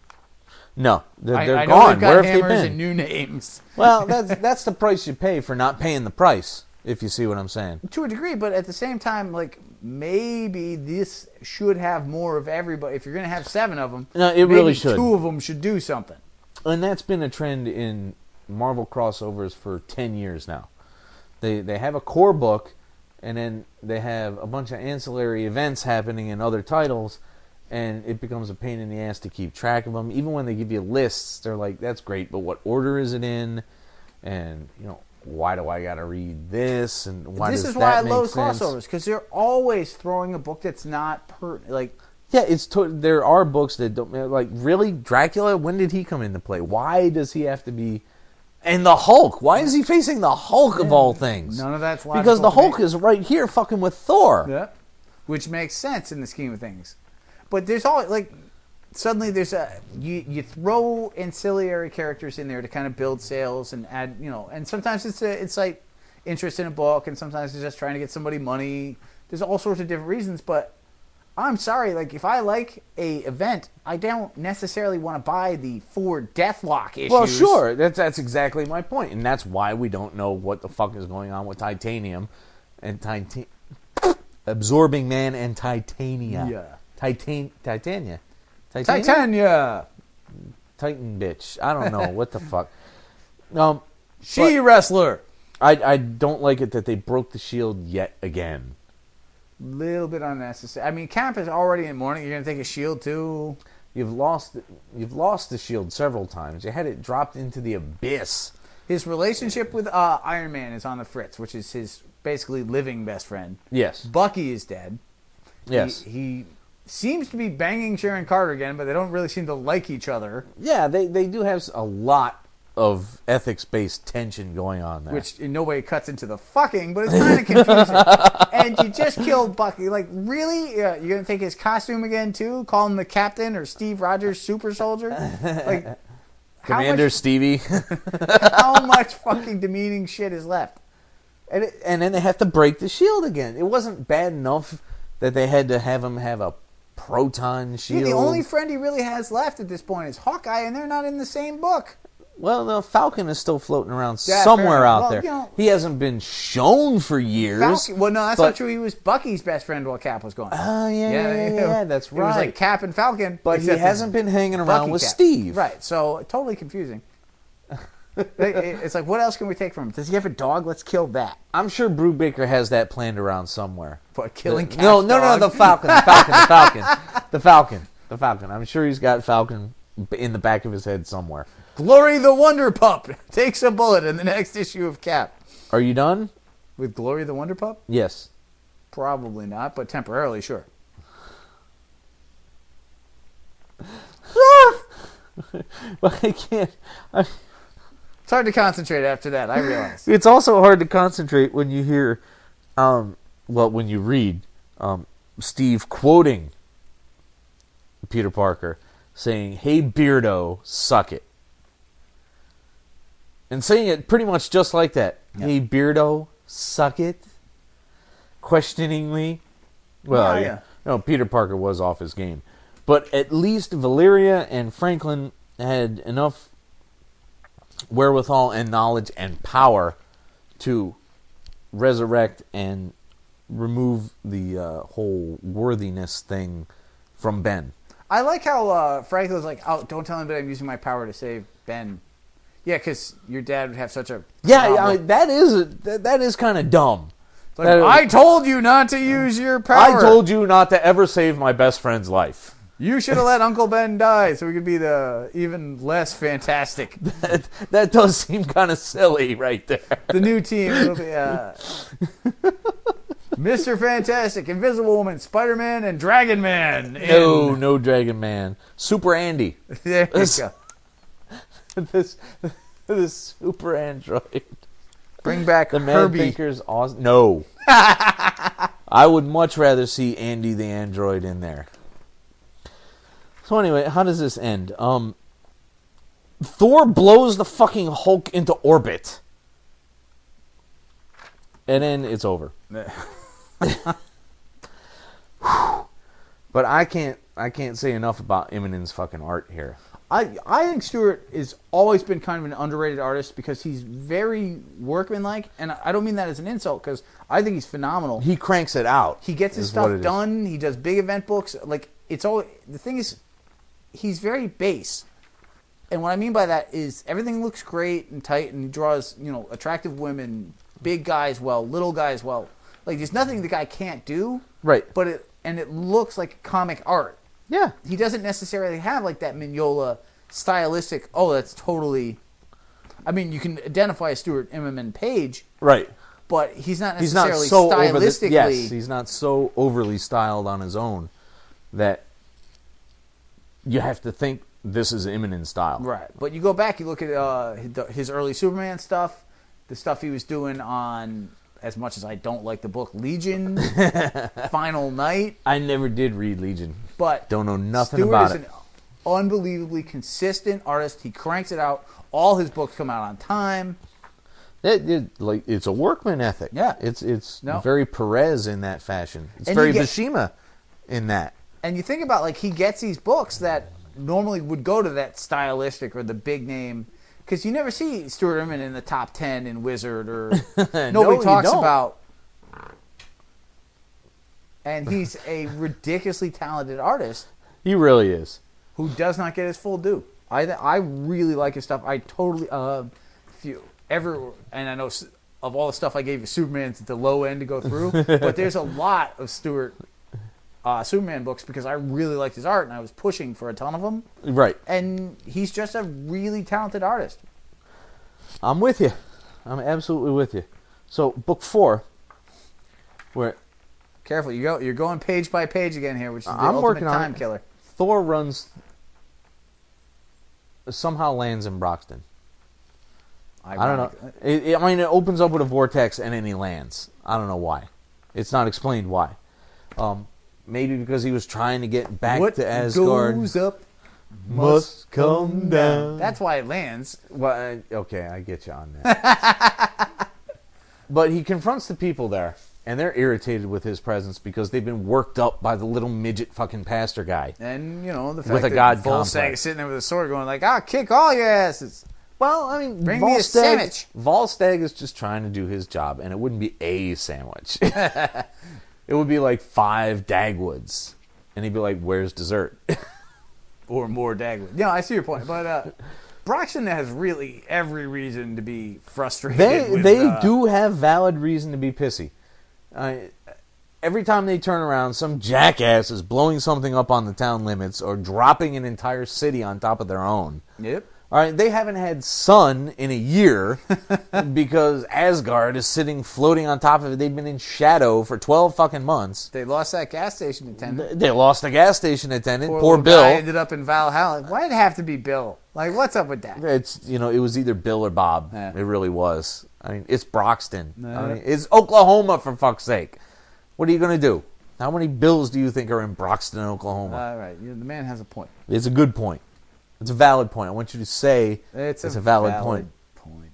No, they're I know gone. they've got Where have they hammers been? and new names. Well, that's the price you pay for not paying the price, if you see what I'm saying. To a degree, but at the same time, like maybe this should have more of everybody. If you're going to have 7 of them, No, it really should. 2 of them should do something. And that's been a trend in Marvel crossovers for 10 years now. They have a core book, and then they have a bunch of ancillary events happening in other titles, and it becomes a pain in the ass to keep track of them. Even when they give you lists, they're like, that's great, but what order is it in? And, why do I got to read this? And why this does is that why I make love sense? crossovers, because they're always throwing a book that's not like... Yeah, there are books that don't... Like, really? Dracula? When did he come into play? Why does he have to be... And the Hulk. Why is he facing the Hulk of all things? None of that's logical. Because the to me. Hulk is right here fucking with Thor. Yeah. Which makes sense in the scheme of things. But there's all like suddenly there's you throw ancillary characters in there to kind of build sales and add, and sometimes it's like interest in a book, and sometimes it's just trying to get somebody money. There's all sorts of different reasons, but I'm sorry, like if I like a event, I don't necessarily want to buy the 4 Deathlock issues. Well, sure, that's exactly my point, and that's why we don't know what the fuck is going on with Titanium and Absorbing Man and Titania. Yeah. Titania. Titania. Titan bitch. I don't know what the fuck. Wrestler. I don't like it that they broke the shield yet again. Little bit unnecessary. I mean, Cap is already in mourning. You're gonna take a shield too. You've lost the shield several times. You had it dropped into the abyss. His relationship with Iron Man is on the fritz, which is his basically living best friend. Yes. Bucky is dead. Yes. He seems to be banging Sharon Carter again, but they don't really seem to like each other. Yeah, they do have a lot of ethics-based tension going on there. Which in no way cuts into the fucking, but it's kind of confusing. And you just killed Bucky. Like, really? You're going to take his costume again, too? Call him the Captain or Steve Rogers Super Soldier? Like, Commander Stevie. How much fucking demeaning shit is left? And then they have to break the shield again. It wasn't bad enough that they had to have him have a proton shield. Yeah, the only friend he really has left at this point is Hawkeye, and they're not in the same book. Well, the Falcon is still floating around somewhere out there. You know, he hasn't been shown for years. Well, no, that's not true. He was Bucky's best friend while Cap was gone. Oh, yeah, that's right. It was like Cap and Falcon. But he hasn't been hanging around with Cap. Steve. Right, so totally confusing. It's like, what else can we take from him? Does he have a dog? Let's kill that. I'm sure Brubaker has that planned around somewhere. What, killing Cap's No, dog? the Falcon. I'm sure he's got Falcon in the back of his head somewhere. Glory the Wonder Pup takes a bullet in the next issue of Cap. Are you done? With Glory the Wonder Pup? Yes. Probably not, but temporarily, sure. Well, I can't. It's hard to concentrate after that, I realize. It's also hard to concentrate when you hear, when you read Steve quoting Peter Parker saying, "Hey, Beardo, suck it." And saying it pretty much just like that. Yep. "Hey, Beardo, suck it?" Questioningly. Well, yeah. No, Peter Parker was off his game. But at least Valeria and Franklin had enough wherewithal and knowledge and power to resurrect and remove the whole worthiness thing from Ben. I like how Franklin's like, "Oh, don't tell anybody I'm using my power to save Ben." Yeah, because your dad would have such a that is kind of dumb. Like, I told you not to use your power. I told you not to ever save my best friend's life. You should have let Uncle Ben die so we could be the even less fantastic. That does seem kind of silly right there. The new team will be Mr. Fantastic, Invisible Woman, Spider-Man, and Dragon Man. No Dragon Man. Super Andy. There you go. This super android. Bring back the Herbie. Mad Thinker's awesome. No. I would much rather see Andy the android in there. So anyway, how does this end? Thor blows the fucking Hulk into orbit. And then it's over. But I can't say enough about Immonen's fucking art here. I think Stewart has always been kind of an underrated artist because he's very workmanlike, and I don't mean that as an insult because I think he's phenomenal. He cranks it out. He gets his stuff done. He does big event books. Like, it's all the thing is, he's very base, and what I mean by that is everything looks great and tight, and he draws attractive women, big guys well, little guys well. Like, there's nothing the guy can't do. Right. But it looks like comic art. Yeah. He doesn't necessarily have like that Mignola stylistic, that's totally... I mean, you can identify a Stuart Immonen page. Right. But he's not necessarily stylistically... Yes, he's not so overly styled on his own that you have to think this is Immonen style. Right. But you go back, you look at his early Superman stuff, the stuff he was doing on... As much as I don't like the book Legion, Final Night. I never did read Legion. But don't know nothing Stewart about is an unbelievably consistent artist. He cranks it out. All his books come out on time. It's a workman ethic. Yeah. It's very Perez in that fashion. It's very Bashima in that. And you think about, he gets these books that normally would go to that stylistic or the big name... Because you never see Stuart Immonen in the top 10 in Wizard or nobody talks about. And he's a ridiculously talented artist. He really is. Who does not get his full due. I really like his stuff. I totally and I know of all the stuff I gave you, Superman's at the low end to go through, but there's a lot of Stuart Superman books because I really liked his art and I was pushing for a ton of them. Right. And he's just a really talented artist. I'm with you. I'm absolutely with you. So, book 4, where... Careful, you're going page by page again here, which is the I'm ultimate working on time it. killer. Thor somehow lands in Broxton. I don't know. It opens up with a vortex and then he lands. I don't know why. It's not explained why. Maybe because he was trying to get back to Asgard. What goes up must come down. That's why it lands. Well, okay, I get you on that. But he confronts the people there, and they're irritated with his presence because they've been worked up by the little midget fucking pastor guy. And, the fact with a that god Volstagg complex. is sitting there with a sword going like, kick all your asses. Well, I mean, Bring me a sandwich. Volstagg is just trying to do his job, and it wouldn't be a sandwich. It would be like 5 Dagwoods, and he'd be like, "Where's dessert?" Or more Dagwood. Yeah, I see your point, but Broxton has really every reason to be frustrated. They do have valid reason to be pissy. Every time they turn around, some jackass is blowing something up on the town limits or dropping an entire city on top of their own. Yep. All right, they haven't had sun in a year because Asgard is floating on top of it. They've been in shadow for 12 fucking months. They lost that gas station attendant. They lost the gas station attendant. Poor Bill. Guy ended up in Valhalla. Why'd it have to be Bill? Like, what's up with that? It's it was either Bill or Bob. Yeah. It really was. I mean, it's Broxton. I mean, it's Oklahoma, for fuck's sake. What are you going to do? How many Bills do you think are in Broxton, Oklahoma? All right, the man has a point. It's a good point. It's a valid point. I want you to say It's a valid point.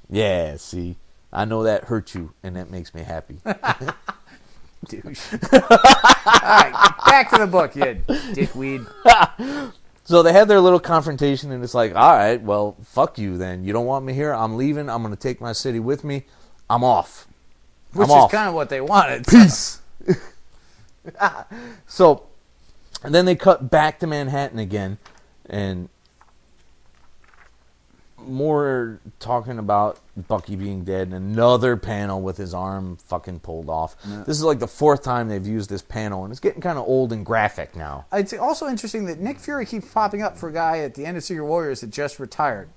Yeah, see, I know that hurt you, and that makes me happy. Douche. All right, back to the book, you dickweed. So they have their little confrontation, and it's like, all right, well, fuck you then. You don't want me here? I'm leaving. I'm going to take my city with me. I'm off. Which is kind of what they wanted. Peace. So, and then they cut back to Manhattan again, and more talking about Bucky being dead, and another panel with his arm fucking pulled off. Yeah. This is like the 4th time they've used this panel, and it's getting kind of old and graphic now. It's also interesting that Nick Fury keeps popping up for a guy at the end of Secret Warriors that just retired.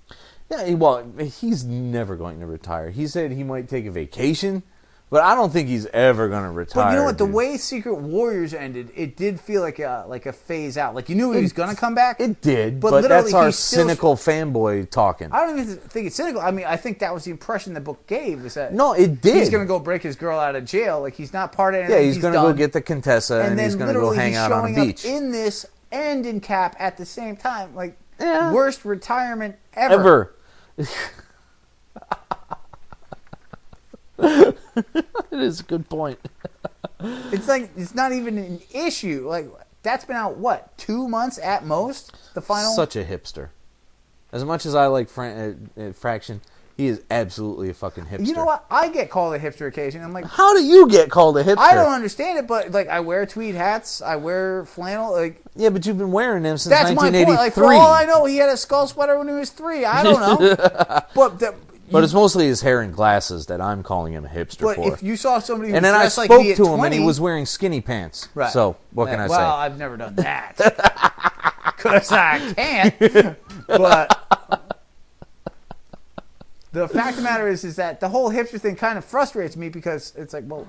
Yeah, well, he's never going to retire. He said he might take a vacation, but I don't think he's ever going to retire. But you know what? Dude. The way Secret Warriors ended, it did feel like a phase out. Like you knew he was going to come back. It did, but that's our cynical fanboy talking. I don't even think it's cynical. I mean, I think that was the impression the book gave. Was that no, it did. He's going to go break his girl out of jail. Like he's not part of anything. Yeah, he's going to go get the Contessa, and he's going to go hang out on a beach. In this and in Cap at the same time, like worst retirement ever. Ever. It is a good point. It's like it's not even an issue. Like that's been out 2 months at most. The final. Such a hipster. As much as I like Fraction, he is absolutely a fucking hipster. You know what? I get called a hipster occasionally. I'm like, how do you get called a hipster? I don't understand it, but like I wear tweed hats, I wear flannel. Like yeah, but you've been wearing them since that's 1983. my point. Like for all I know, he had a skull sweater when he was 3. I don't know, But it's mostly his hair and glasses that I'm calling him a hipster but for. If you saw somebody who and was then I dressed spoke like me to at him 20, and he was wearing skinny pants. Right. So what can I say? Well, I've never done that. Because I can't. But the fact of the matter is that the whole hipster thing kind of frustrates me because it's like, well,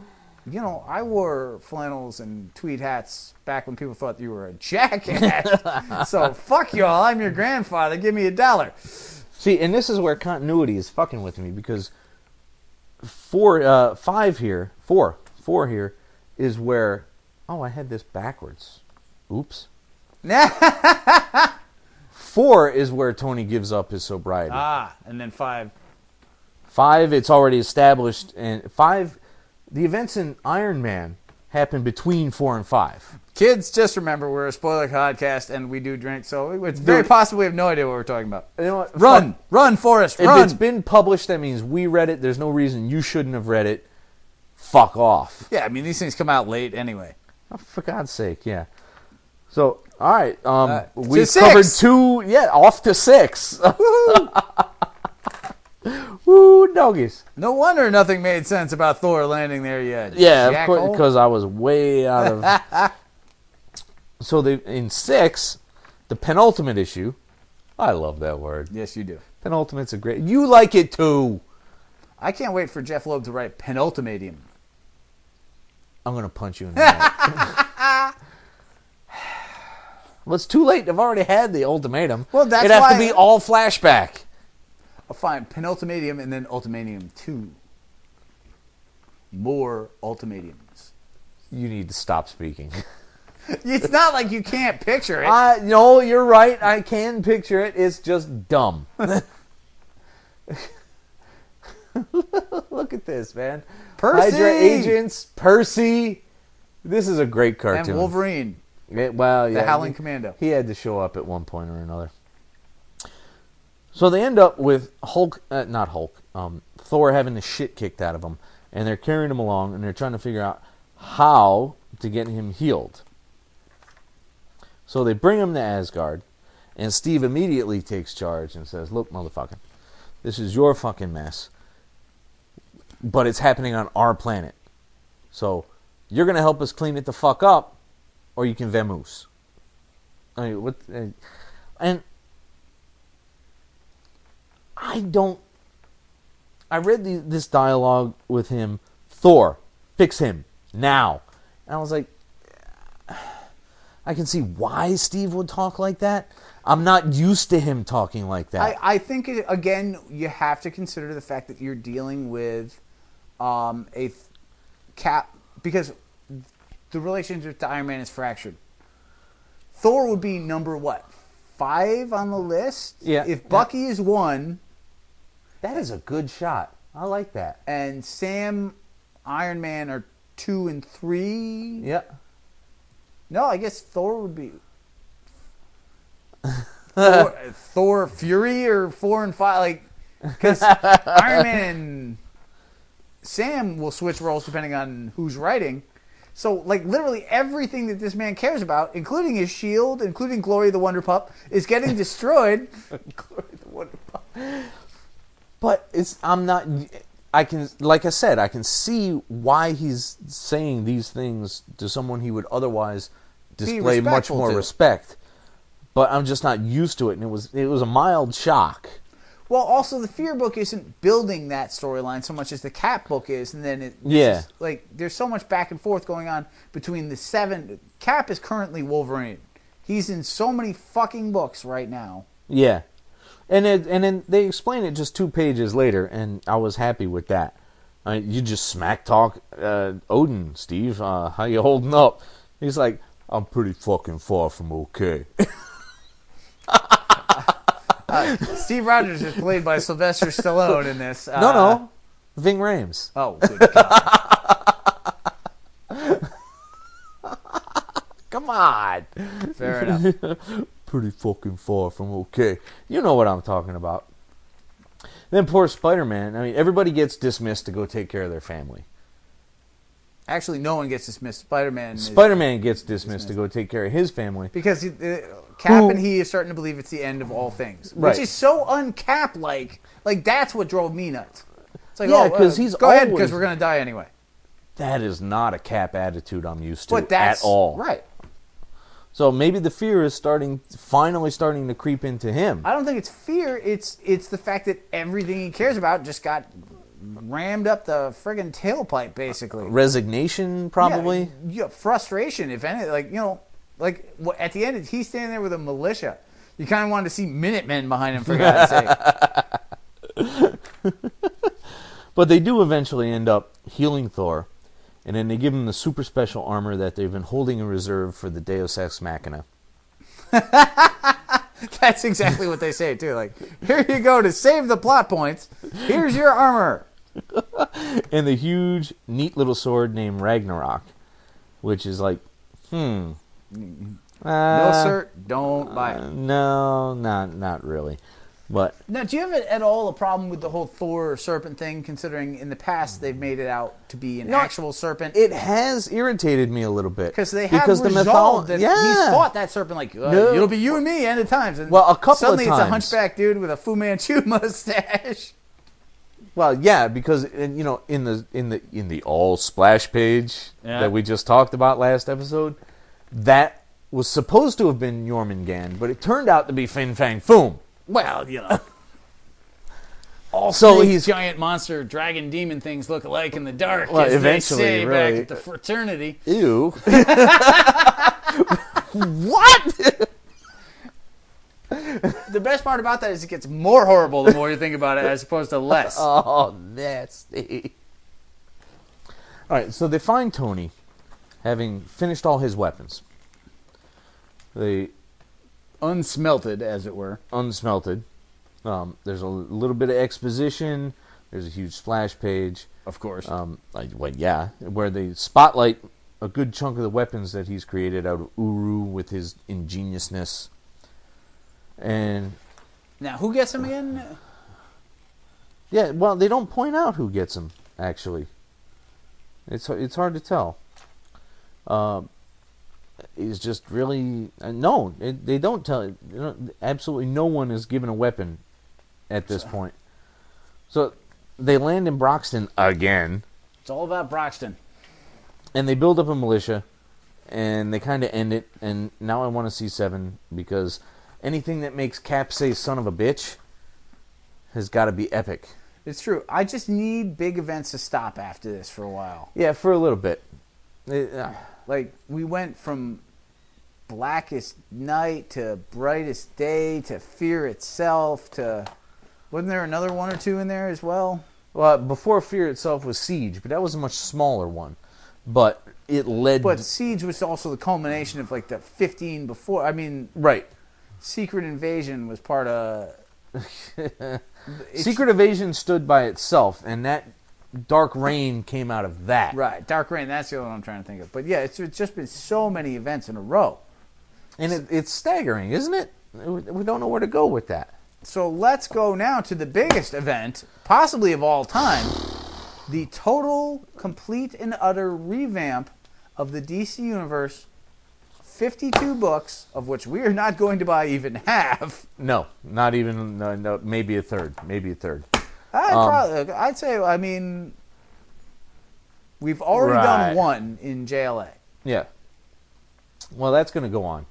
I wore flannels and tweed hats back when people thought you were a jackass. So fuck y'all. I'm your grandfather. Give me $1. See, and this is where continuity is fucking with me because 4 here is where I had this backwards. Oops. 4 is where Tony gives up his sobriety. And then 5. 5, it's already established, and 5, the events in Iron Man happen between 4 and 5. Kids, just remember, we're a spoiler podcast, and we do drink, so it's very possible we have no idea what we're talking about. You know what? Run, Forrest, if run! If it's been published, that means we read it. There's no reason you shouldn't have read it. Fuck off. Yeah, I mean, these things come out late anyway. Oh, for God's sake, yeah. So, all right. We've 6. covered 2, off to 6. Woohoo! Woo, doggies. No wonder nothing made sense about Thor landing there yet. Yeah, of course, because I was way out of... So they in 6, the penultimate issue. I love that word. Yes, you do. Penultimate's a great. You like it too. I can't wait for Jeff Loeb to write penultimatium. I'm gonna punch you in the neck. Well, it's too late. They've already had the ultimatum. Well, that's it'd have why to be all flashback. I'll find penultimatium and then ultimatum 2. More ultimatums. You need to stop speaking. It's not like you can't picture it. No, you're right. I can picture it. It's just dumb. Look at this, man. Percy! Hydra agents, Percy. This is a great cartoon. And Wolverine. The Howling Commando. He had to show up at one point or another. So they end up with Thor having the shit kicked out of him, and they're carrying him along, and they're trying to figure out how to get him healed. So they bring him to Asgard, and Steve immediately takes charge and says, "Look, motherfucker, this is your fucking mess, but it's happening on our planet. So you're going to help us clean it the fuck up, or you can vamoose." I mean, I read this dialogue with him, Thor, fix him, now. And I was like, I can see why Steve would talk like that. I'm not used to him talking like that. I think, again, you have to consider the fact that you're dealing with Cap, because the relationship to Iron Man is fractured. Thor would be number, 5 on the list? Yeah. If Bucky is 1... That is a good shot. I like that. And Sam, Iron Man are 2 and 3. Yeah. No, I guess Thor would be Thor Fury or 4 and 5. Like, because Iron Man and Sam will switch roles depending on who's writing. So, like, literally everything that this man cares about, including his shield, including Glory the Wonder Pup, is getting destroyed. Glory the Wonder Pup. But I can see why he's saying these things to someone he would otherwise display much more respect. But I'm just not used to it, and it was a mild shock. Well, also the Fear book isn't building that storyline so much as the Cap book is, and then there's so much back and forth going on between the 7. Cap is currently Wolverine. He's in so many fucking books right now. Yeah. And then they explain it just 2 pages later, and I was happy with that. You just smack talk Odin, Steve. How you holding up? He's like, I'm pretty fucking far from okay. Steve Rogers is played by Sylvester Stallone in this. No. Ving Rhames. Oh, good God. Come on. Fair enough. Pretty fucking far from okay. You know what I'm talking about. Then poor Spider-Man. I mean, everybody gets dismissed to go take care of their family. Actually, no one gets dismissed. Spider-Man gets dismissed to go take care of his family. Because Cap and he is starting to believe it's the end of all things. Which is so un-Cap-like. Like, that's what drove me nuts. It's like, because he's go ahead, because we're going to die anyway. That is not a Cap attitude I'm used to at all. Right. So maybe the fear is finally starting to creep into him. I don't think it's fear. It's the fact that everything he cares about just got rammed up the friggin' tailpipe, basically. Resignation, probably. Yeah, frustration, if any. At the end, he's standing there with a militia. You kind of wanted to see Minutemen behind him, for God's sake. But they do eventually end up healing Thor. And then they give him the super special armor that they've been holding in reserve for the Deus Ex Machina. That's exactly what they say, too. Like, here you go to save the plot points. Here's your armor. And the huge, neat little sword named Ragnarok. Which is like, no, sir, don't buy it. No, not really. But now, do you have at all a problem with the whole Thor serpent thing, considering in the past they've made it out to be an actual serpent? It has irritated me a little bit. Because they have resolved that he's fought that serpent like, it'll be you and me end of times. And a couple suddenly of times. It's a hunchback dude with a Fu Manchu mustache. Well, yeah, because in the all splash page that we just talked about last episode, that was supposed to have been Jormungand, but it turned out to be Fin Fang Foom. Well, you know. All So three he's- giant monster dragon demon things look alike in the dark. Well, as eventually, they say really. back at the fraternity. Ew. What? The best part about that is it gets more horrible the more you think about it, as opposed to less. Oh, nasty. All right, so they find Tony having finished all his weapons. They Unsmelted, as it were. unsmelted. There's a little bit of exposition. There's a huge splash page. Of course. Where they spotlight a good chunk of the weapons that he's created out of Uru with his ingeniousness. And Now, who gets him again? yeah, well, they don't point out who gets them. Actually, it's hard to tell. He's just really no. They don't tell. You know, absolutely, no one is given a weapon at this point. So they land in Broxton again. It's all about Broxton. And they build up a militia, and they kind of end it. And now I want to see 7 because anything that makes Cap say "son of a bitch" has got to be epic. It's true. I just need big events to stop after this for a while. Yeah, for a little bit. Like, we went from Blackest Night to Brightest Day to Fear Itself to... Wasn't there another one or two in there as well? Well, before Fear itself was Siege, but that was a much smaller one. But it led... But Siege was also the culmination of, like, the 15 before. I mean... Right. Secret Invasion was part of... Secret Invasion stood by itself, and that Dark Reign came out of that. Right, Dark Reign, that's the other one I'm trying to think of. But yeah, it's just been so many events in a row. And it's staggering, isn't it? We don't know where to go with that. So let's go now to the biggest event, possibly of all time, the total, complete, and utter revamp of the DC Universe. 52 books, of which we are not going to buy even half. No, not even, no, maybe a third. Maybe a third. I'd say, I mean, we've already done one in JLA. Yeah. Well, that's going to go on.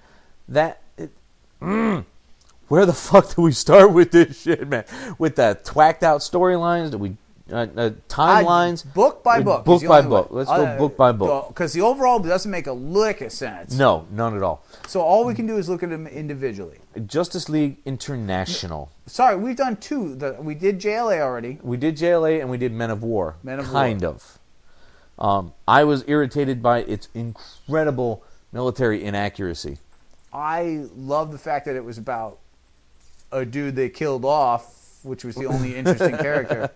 Where the fuck do we start with this shit, man? With the twacked out storylines? Do we timelines? Book by book. Book by book. Let's go book by book. Because the overall doesn't make a lick of sense. No, none at all. So all we can do is look at them individually. Justice League International. Sorry, we've done 2. We did JLA already. We did JLA and we did Men of War. Kind of. I was irritated by its incredible military inaccuracy. I love the fact that it was about a dude they killed off, which was the only interesting character.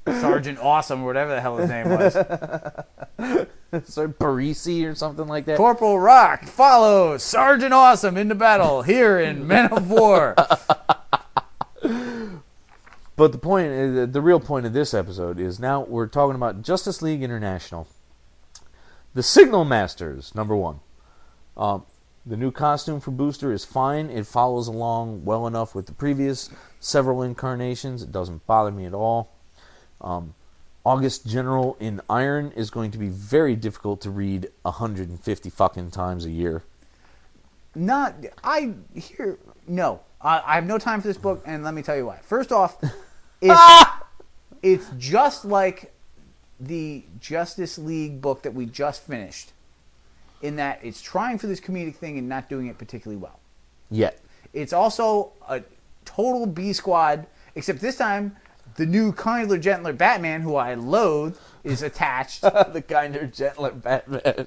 Sergeant Awesome, or whatever the hell his name was. So Parisi or something like that. Corporal Rock follows Sergeant Awesome into battle here in Men of War. But the real point of this episode is now we're talking about Justice League International. The Signal Masters, number 1. The new costume for Booster is fine. It follows along well enough with the previous several incarnations. It doesn't bother me at all. August General in Iron is going to be very difficult to read 150 fucking times a year. I have no time for this book, and let me tell you why. First off, it's just like the Justice League book that we just finished, in that it's trying for this comedic thing and not doing it particularly well. Yet. It's also a total B squad, except this time the new kinder, gentler Batman, who I loathe, is attached. The kinder, gentler Batman.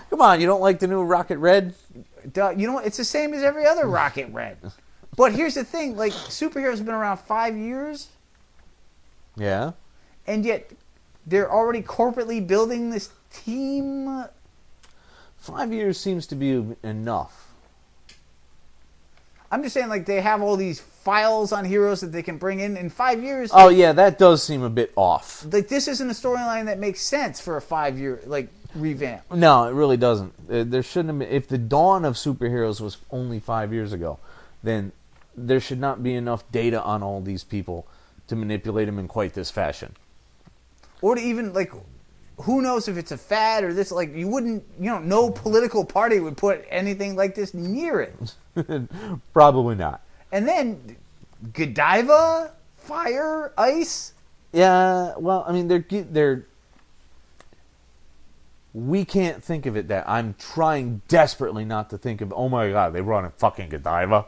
Come on, you don't like the new Rocket Red? You know what? It's the same as every other Rocket Red. But here's the thing, like, superheroes have been around 5 years. Yeah. And yet they're already corporately building this team. 5 years seems to be enough. I'm just saying, like, they have all these files on heroes that they can bring in 5 years. Oh, yeah, that does seem a bit off. Like, this isn't a storyline that makes sense for a 5-year, like, revamp. No, it really doesn't. There shouldn't have been. If the dawn of superheroes was only 5 years ago, then there should not be enough data on all these people to manipulate them in quite this fashion. Or to even, like, who knows if it's a fad or this, like, you wouldn't, no political party would put anything like this near it. Probably not. And then Godiva, fire, ice. Yeah, well, I mean, they're we can't think of it that. I'm trying desperately not to think of, oh my god, they brought in fucking Godiva.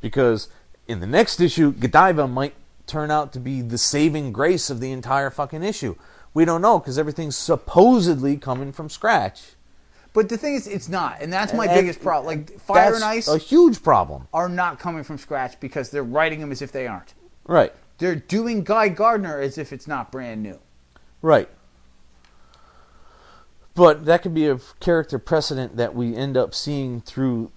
Because in the next issue, Godiva might turn out to be the saving grace of the entire fucking issue. We don't know, because everything's supposedly coming from scratch. But the thing is, it's not. And that's my biggest problem. Like, Fire and Ice a huge problem. Are not coming from scratch because they're writing them as if they aren't. Right. They're doing Guy Gardner as if it's not brand new. Right. But that could be a character precedent that we end up seeing through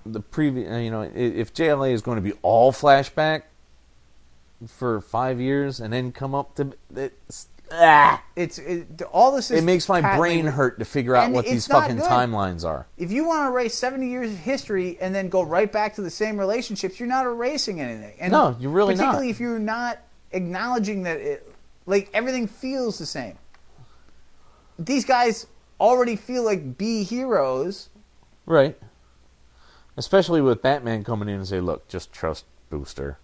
the previous. If JLA is going to be all flashback for 5 years and then come up to all this is. It makes my brain hurt to figure out what these fucking timelines are. If you want to erase 70 years of history and then go right back to the same relationships, you're not erasing anything. And no, you're really not. Particularly if you're not acknowledging that everything feels the same. These guys already feel like B heroes. Right. Especially with Batman coming in and say, look, just trust Booster.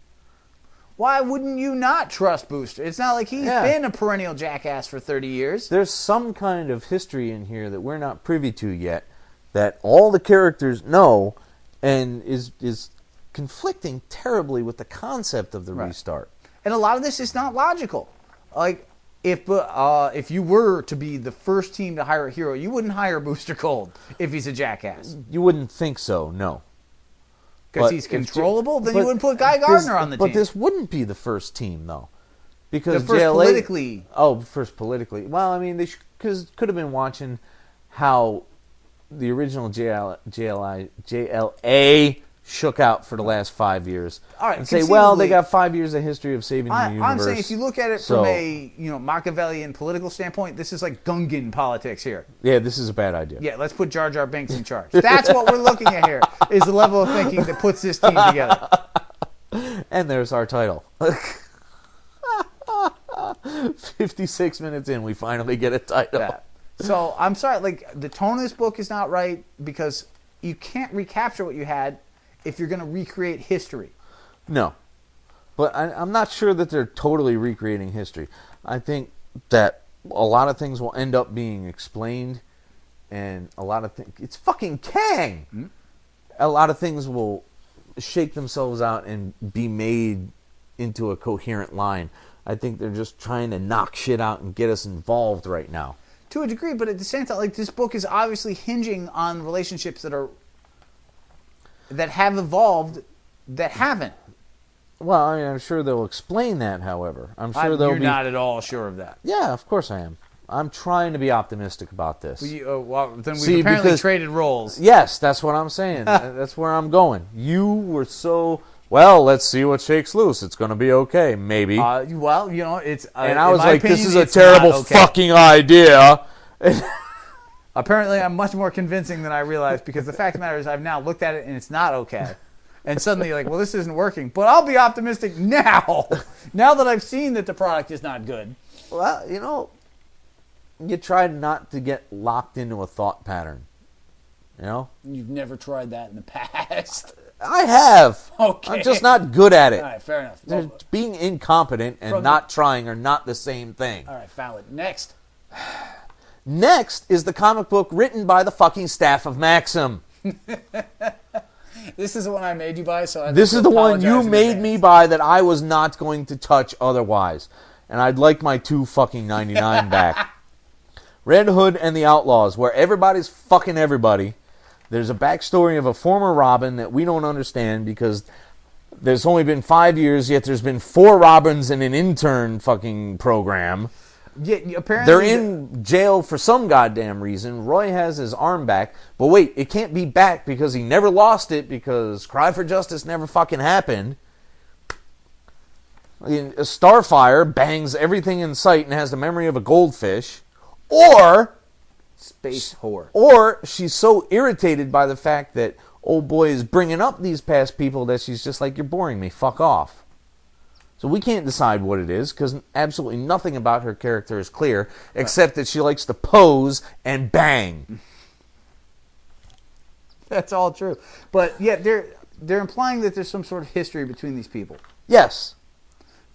Why wouldn't you not trust Booster? It's not like he's been a perennial jackass for 30 years. There's some kind of history in here that we're not privy to yet that all the characters know and is conflicting terribly with the concept of the restart. And a lot of this is not logical. Like, if you were to be the first team to hire a hero, you wouldn't hire Booster Gold if he's a jackass. You wouldn't think so, no. Because he's controllable? Then you wouldn't put Guy Gardner on the team. But this wouldn't be the first team, though. Because the first JLA, politically. Oh, first politically. Well, I mean, they could have been watching how the original JLA shook out for the last 5 years. All right, and say, well, they got 5 years of history of saving the universe. I'm saying if you look at it from a Machiavellian political standpoint, this is like Gungan politics here. Yeah, this is a bad idea. Yeah, let's put Jar Jar Binks in charge. That's what we're looking at here, is the level of thinking that puts this team together. And there's our title. 56 minutes in, we finally get a title. Yeah. So, I'm sorry, like, the tone of this book is not right because you can't recapture what you had if you're going to recreate history. No. But I'm not sure that they're totally recreating history. I think that a lot of things will end up being explained, and a lot of things... It's fucking Kang! Mm-hmm. A lot of things will shake themselves out and be made into a coherent line. I think they're just trying to knock shit out and get us involved right now. To a degree, but at the same time, like, this book is obviously hinging on relationships that have evolved that haven't. Well, I mean, I'm sure they'll explain that, however. I'm sure they'll be... You're not at all sure of that. Yeah, of course I am. I'm trying to be optimistic about this. Well, then we've apparently traded roles. Yes, that's what I'm saying. That's where I'm going. You were so... Well, let's see what shakes loose. It's going to be okay, maybe. Well, it's... and I was like, this is a terrible fucking idea. Apparently, I'm much more convincing than I realized, because the fact of the matter is I've now looked at it and it's not okay. And suddenly you're like, well, this isn't working. But I'll be optimistic now. Now that I've seen that the product is not good. Well, you try not to get locked into a thought pattern. You've never tried that in the past. I have. Okay. I'm just not good at it. All right, fair enough. Being incompetent and not trying are not the same thing. All right, valid. Next. Next is the comic book written by the fucking staff of Maxim. This is the one I made you buy, so this is the one you made me buy that I was not going to touch otherwise. And I'd like my $2.99 back. Red Hood and the Outlaws, where everybody's fucking everybody. There's a backstory of a former Robin that we don't understand because there's only been 5 years, yet there's been 4 Robins in an intern fucking program. Yeah, apparently they're in jail for some goddamn reason. Roy has his arm back. But wait, it can't be back because he never lost it because Cry for Justice never fucking happened. Starfire bangs everything in sight and has the memory of a goldfish. Or... Space whore. Or she's so irritated by the fact that old boy is bringing up these past people that she's just like, you're boring me, fuck off. So we can't decide what it is because absolutely nothing about her character is clear except that she likes to pose and bang. That's all true. But yeah, they're implying that there's some sort of history between these people. Yes.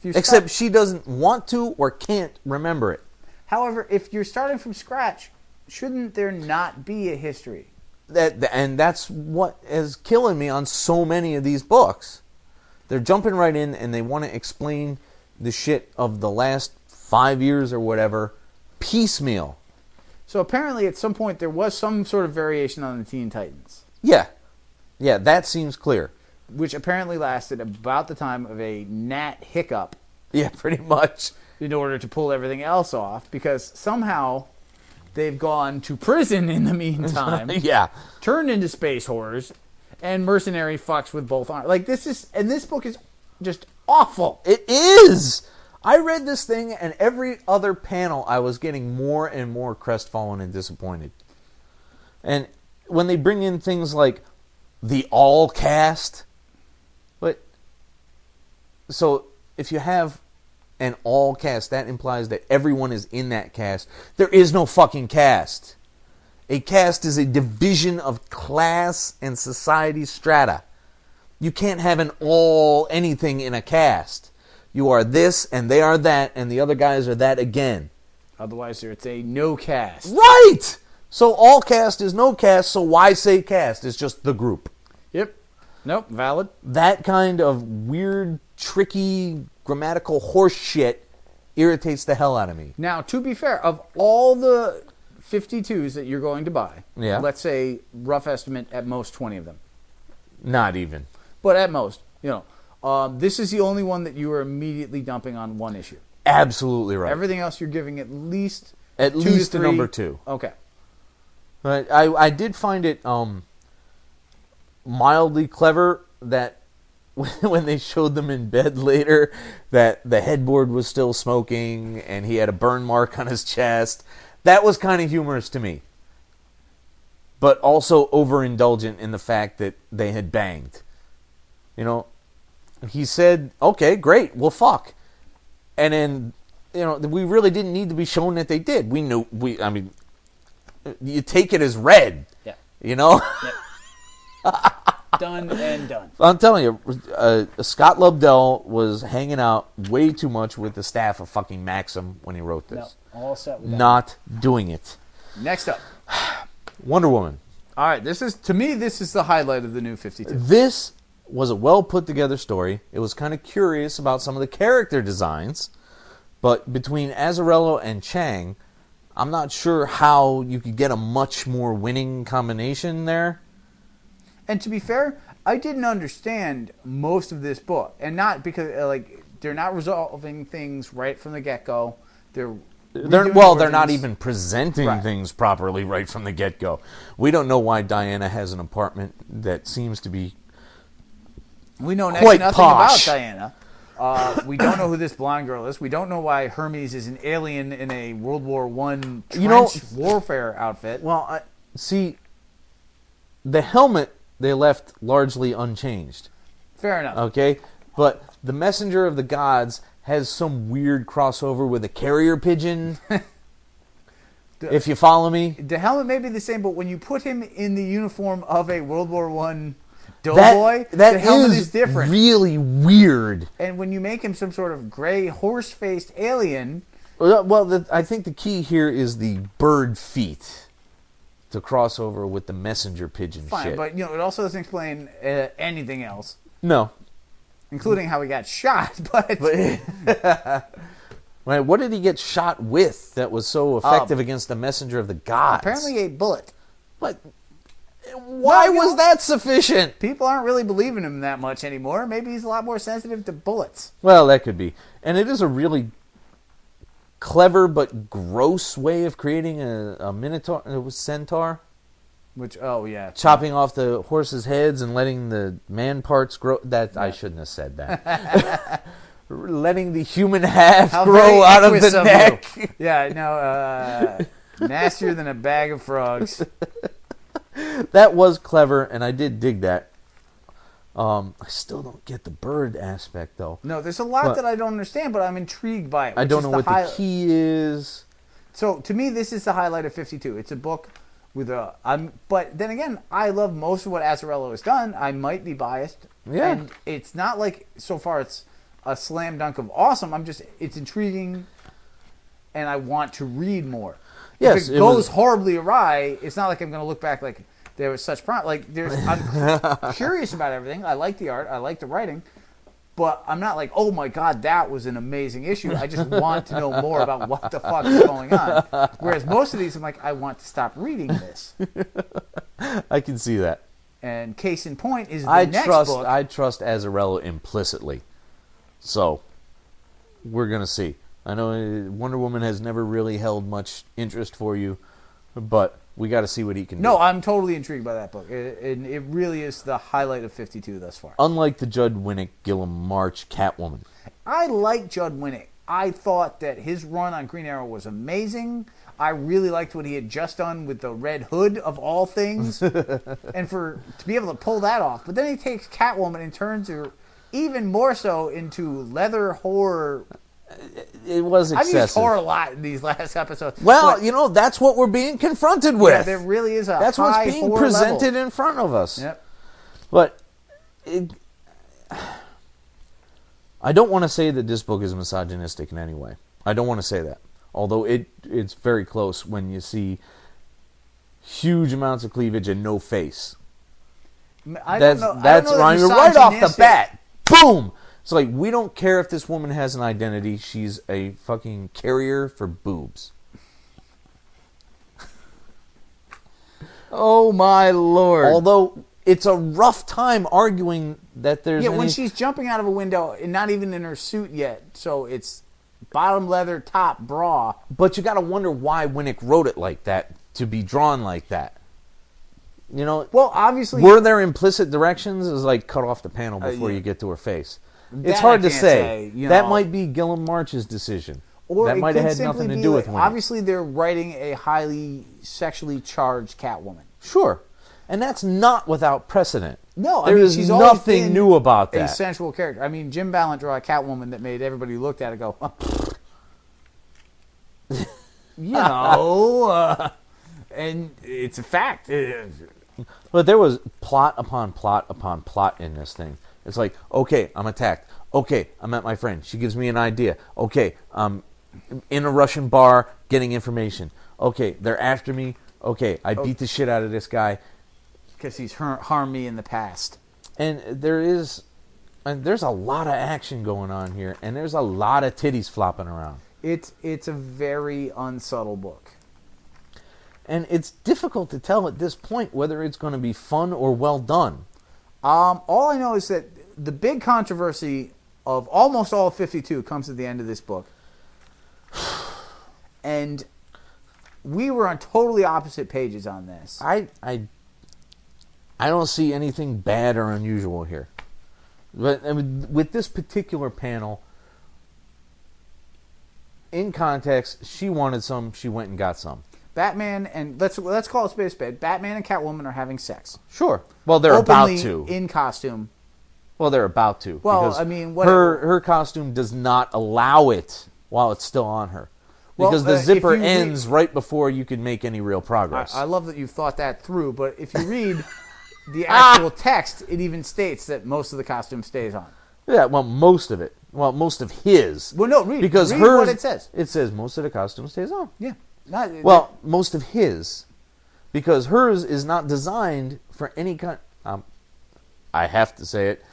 If Except she doesn't want to or can't remember it. However, if you're starting from scratch, shouldn't there not be a history? And that's what is killing me on so many of these books. They're jumping right in and they want to explain the shit of the last 5 years or whatever piecemeal. So apparently at some point there was some sort of variation on the Teen Titans. Yeah. Yeah, that seems clear. Which apparently lasted about the time of a gnat hiccup. Yeah, pretty much. In order to pull everything else off. Because somehow they've gone to prison in the meantime. Yeah. Turned into space horrors. And mercenary fucks with both arms. Like, this book is just awful. It is! I read this thing, and every other panel I was getting more and more crestfallen and disappointed. And when they bring in things like the all cast, so if you have an all cast, that implies that everyone is in that cast. There is no fucking cast. A caste is a division of class and society strata. You can't have an all anything in a caste. You are this and they are that and the other guys are that again. Otherwise, it's a no caste. Right! So all caste is no caste, so why say caste? It's just the group. Yep. Nope, valid. That kind of weird, tricky, grammatical horse shit irritates the hell out of me. Now, to be fair, of all the 52s that you're going to buy, let's say, rough estimate, at most 20 of them. Not even. But at most, this is the only one that you are immediately dumping on one issue. Absolutely right. Everything else you're giving at least a three. number 2. Okay. But I did find it mildly clever that when they showed them in bed later, that the headboard was still smoking and he had a burn mark on his chest. That was kind of humorous to me. But also overindulgent in the fact that they had banged. He said, okay, great, we'll fuck. And then, we really didn't need to be shown that they did. We knew, you take it as read. Yeah. Yep. Done and done. I'm telling you, Scott Lobdell was hanging out way too much with the staff of fucking Maxim when he wrote this. No, all set with that. Not doing it. Next up. Wonder Woman. All right, this is the highlight of the new 52. This was a well put together story. It was kind of curious about some of the character designs, but between Azzarello and Chang, I'm not sure how you could get a much more winning combination there. And to be fair, I didn't understand most of this book, and not because they're not resolving things right from the get-go. They're not even presenting things properly right from the get-go. We don't know why Diana has an apartment that seems to be We know nothing posh. about Diana. We don't know who this blonde girl is. We don't know why Hermes is an alien in a World War I trench warfare outfit. Well, see, the helmet they left largely unchanged. Fair enough. Okay? But the messenger of the gods has some weird crossover with a carrier pigeon. If you follow me. The helmet may be the same, but when you put him in the uniform of a World War I doughboy, the helmet is different. Really weird. And when you make him some sort of gray horse-faced alien... Well, I think the key here is the bird feet to cross over with the messenger pigeon shit. But it also doesn't explain anything else. No. Including how he got shot, but right, what did he get shot with that was so effective against the messenger of the gods? Apparently a bullet. But why was that sufficient? People aren't really believing him that much anymore. Maybe he's a lot more sensitive to bullets. Well, that could be. And it is a really clever but gross way of creating a minotaur, centaur. Which, chopping off the horses' heads and letting the man parts grow. I shouldn't have said that. Letting the human half grow out of the neck. Yeah, no, nastier than a bag of frogs. That was clever, and I did dig that. I still don't get the bird aspect, though. No, there's a lot that I don't understand, but I'm intrigued by it. I don't know what the key is. So, to me, this is the highlight of 52. It's a book with a... but then again, I love most of what Azzarello has done. I might be biased. Yeah. And it's not like, so far, it's a slam dunk of awesome. It's intriguing, and I want to read more. Yes, if it goes horribly awry, it's not like I'm going to look back like there was such I'm curious about everything. I like the art. I like the writing. But I'm not like, oh my God, that was an amazing issue. I just want to know more about what the fuck is going on. Whereas most of these, I'm like, I want to stop reading this. I can see that. And case in point is the next book. I trust Azzarello implicitly. So, we're going to see. I know Wonder Woman has never really held much interest for you, but we got to see what he can do. No, I'm totally intrigued by that book. It really is the highlight of 52 thus far. Unlike the Judd Winnick, Gilliam March Catwoman. I like Judd Winnick. I thought that his run on Green Arrow was amazing. I really liked what he had just done with the Red Hood, of all things. And to be able to pull that off. But then he takes Catwoman and turns her even more so into leather horror. It was excessive. I've used horror a lot in these last episodes. Well, that's what we're being confronted with. Yeah, there really is That's what's being presented in front of us. Yep. But I don't want to say that this book is misogynistic in any way. I don't want to say that. Although it's very close when you see huge amounts of cleavage and no face. That's right off the bat. Boom! It's like, we don't care if this woman has an identity. She's a fucking carrier for boobs. Oh, my Lord. Although, it's a rough time arguing that there's when she's jumping out of a window, and not even in her suit yet, so it's bottom leather, top bra. But you got to wonder why Winnick wrote it like that, to be drawn like that. Well, obviously... Were there implicit directions? It's like, cut off the panel before you get to her face. It's hard to say. That might be Gilliam March's decision. Or that might have had nothing to do with Winnick. Obviously, they're writing a highly sexually charged Catwoman. Sure. And that's not without precedent. No, there is nothing new about that. A sensual character. I mean, Jim Ballant drew a Catwoman that made everybody who looked at it go, and it's a fact. But there was plot upon plot upon plot in this thing. It's like, okay, I'm attacked. Okay, I met my friend. She gives me an idea. Okay, I'm in a Russian bar getting information. Okay, they're after me. Okay, I beat the shit out of this guy. Because he's harmed me in the past. And there's a lot of action going on here, and there's a lot of titties flopping around. It's a very unsubtle book. And it's difficult to tell at this point whether it's going to be fun or well done. All I know is that the big controversy of almost all of 52 comes at the end of this book. And we were on totally opposite pages on this. I don't see anything bad or unusual here. But I mean, with this particular panel, in context, she wanted some, she went and got some. Batman and let's call it space bed. Batman and Catwoman are having sex. Sure. Well, they're openly about to. In costume. Well, they're about to. Well, I mean, her costume does not allow it while it's still on her. Because the zipper ends right before you can make any real progress. I love that you've thought that through, but if you read the actual text, it even states that most of the costume stays on. Yeah, well, most of it. Well, most of his. Well, no, read because read what it says. It says most of the costume stays on. Yeah. Most of his. Because hers is not designed for any kind... I have to say it.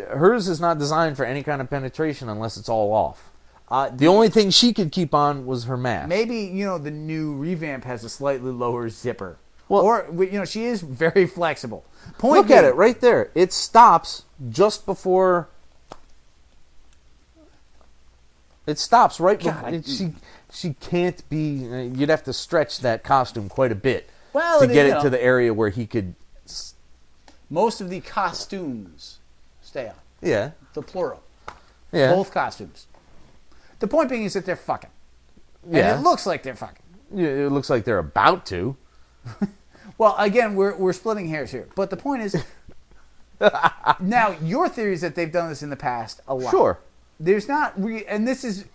Hers is not designed for any kind of penetration unless it's all off. The only thing she could keep on was her mask. Maybe, the new revamp has a slightly lower zipper. Well, or, she is very flexible. Look at it right there. It stops just before... It stops right before... She can't be... you'd have to stretch that costume quite a bit to get it to the area where he could... Most of the costumes stay on. Yeah. The plural. Yeah. Both costumes. The point being is that they're fucking. Yeah. And it looks like they're fucking. Yeah, it looks like they're about to. Well, again, we're splitting hairs here. But the point is, Now, your theory is that they've done this in the past a lot. Sure. There's not, and this is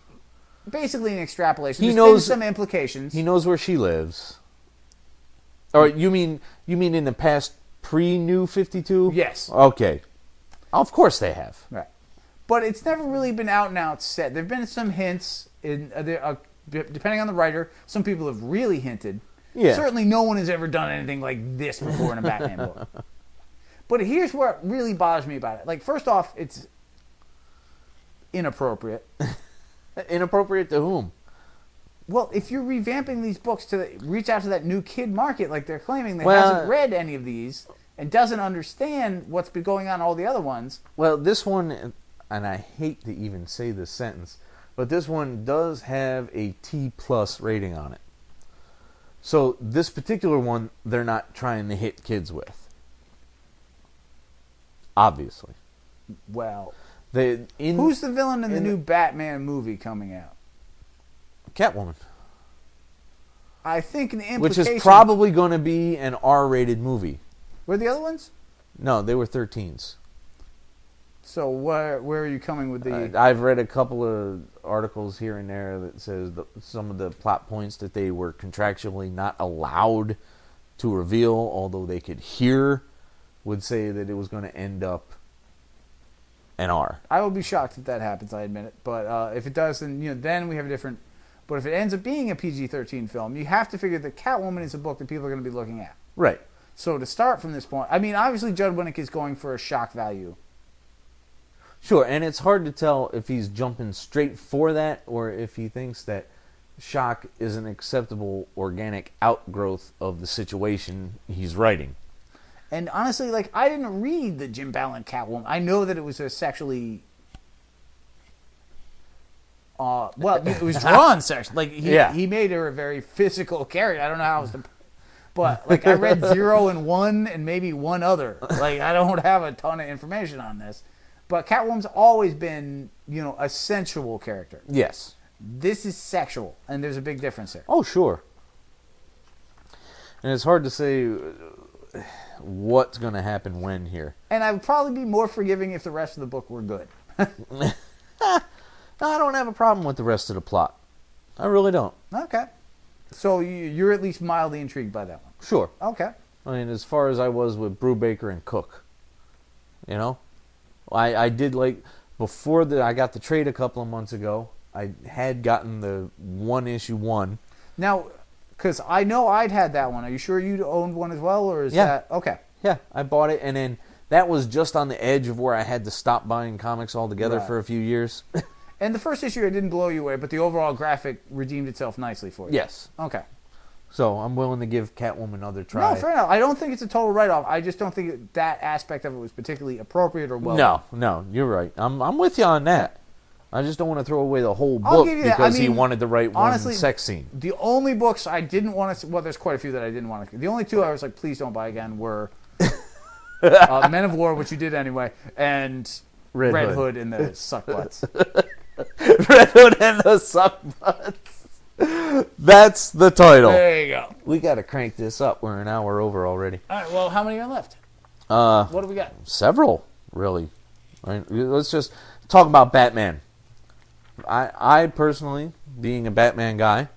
basically an extrapolation. He There's knows been some implications. He knows where she lives. Or you mean in the past pre-New 52? Yes. Okay. Of course they have. Right. But it's never really been out and out said. There have been some hints, depending on the writer. Some people have really hinted. Yeah. Certainly no one has ever done anything like this before in a Batman book. But here's what really bothers me about it. Like, first off, it's inappropriate. Inappropriate to whom? Well, if you're revamping these books to reach out to that new kid market, like they're claiming, that hasn't read any of these and doesn't understand what's been going on in all the other ones. Well, this one, and I hate to even say this sentence, but this one does have a T+ rating on it. So this particular one, they're not trying to hit kids with. Obviously. Well, who's the villain in the new Batman movie coming out? Catwoman. I think an implication... Which is probably going to be an R-rated movie. Were the other ones? No, they were 13s. So where are you coming with the... I've read a couple of articles here and there that says some of the plot points that they were contractually not allowed to reveal, although they could hear, would say that it was going to end up an R. I will be shocked if that happens, I admit it. But if it does, then then we have a different... But if it ends up being a PG-13 film, you have to figure that Catwoman is a book that people are going to be looking at. Right. So to start from this point... I mean, obviously Judd Winnick is going for a shock value. Sure, and it's hard to tell if he's jumping straight for that or if he thinks that shock is an acceptable organic outgrowth of the situation he's writing. And honestly, like, I didn't read the Jim Ballant Catwoman. I know that it was a sexually... well, it was drawn sexually. Like, he made her a very physical character. I don't know how else to... But, like, I read 0 and 1 and maybe one other. Like, I don't have a ton of information on this. But Catwoman's always been, a sensual character. Yes. This is sexual, and there's a big difference there. Oh, sure. And it's hard to say what's going to happen when here. And I would probably be more forgiving if the rest of the book were good. No, I don't have a problem with the rest of the plot. I really don't. Okay. So you're at least mildly intrigued by that one. Sure. Okay. I mean, as far as I was with Brubaker and Cook. I did like, before I got the trade a couple of months ago, I had gotten the 1-issue 1. Now, because I know I'd had that one. Are you sure you owned one as well, or is that... Okay. Yeah, I bought it, and then that was just on the edge of where I had to stop buying comics altogether for a few years. And the first issue, it didn't blow you away, but the overall graphic redeemed itself nicely for you. Yes. Okay. So I'm willing to give Catwoman another try. No, fair enough. I don't think it's a total write-off. I just don't think that aspect of it was particularly appropriate or well. No, you're right. I'm with you on that. I just don't want to throw away the whole book because he wanted to wite honestly, one sex scene. The only books I didn't want to... Well, there's quite a few that I didn't want to... The only two I was like, please don't buy again were Men of War, which you did anyway, and Red Hood and the Suck Butts. Red Hood and the Suck Butts. That's the title. There you go. We got to crank this up. We're an hour over already. All right, well, how many are left? What do we got? Several, really. Let's just talk about Batman. I personally, being a Batman guy,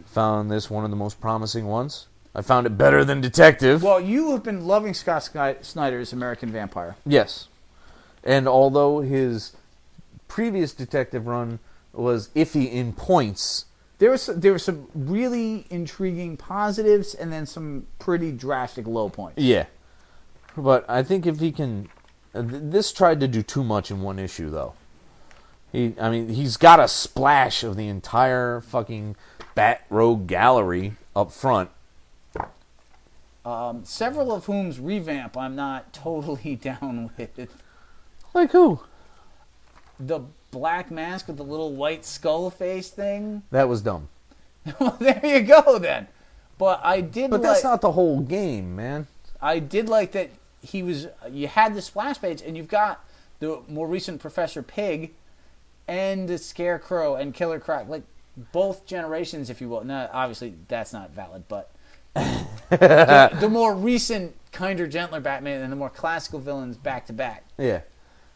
found this one of the most promising ones. I found it better than Detective. Well, you have been loving Scott Snyder's American Vampire. Yes. And although his previous Detective run was iffy in points... There were some really intriguing positives and then some pretty drastic low points. Yeah. But I think if he can... This tried to do too much in one issue, though. He's got a splash of the entire fucking Bat Rogue gallery up front. Several of whom's revamp I'm not totally down with. Like who? The Black Mask with the little white skull face thing. That was dumb. Well, there you go then. But I did. But that's not the whole game, man. I did like that you had the splash page, and you've got the more recent Professor Pig, and the Scarecrow and Killer Croc, like both generations, if you will. Now, obviously, that's not valid, but the more recent kinder, gentler Batman and the more classical villains back to back. Yeah.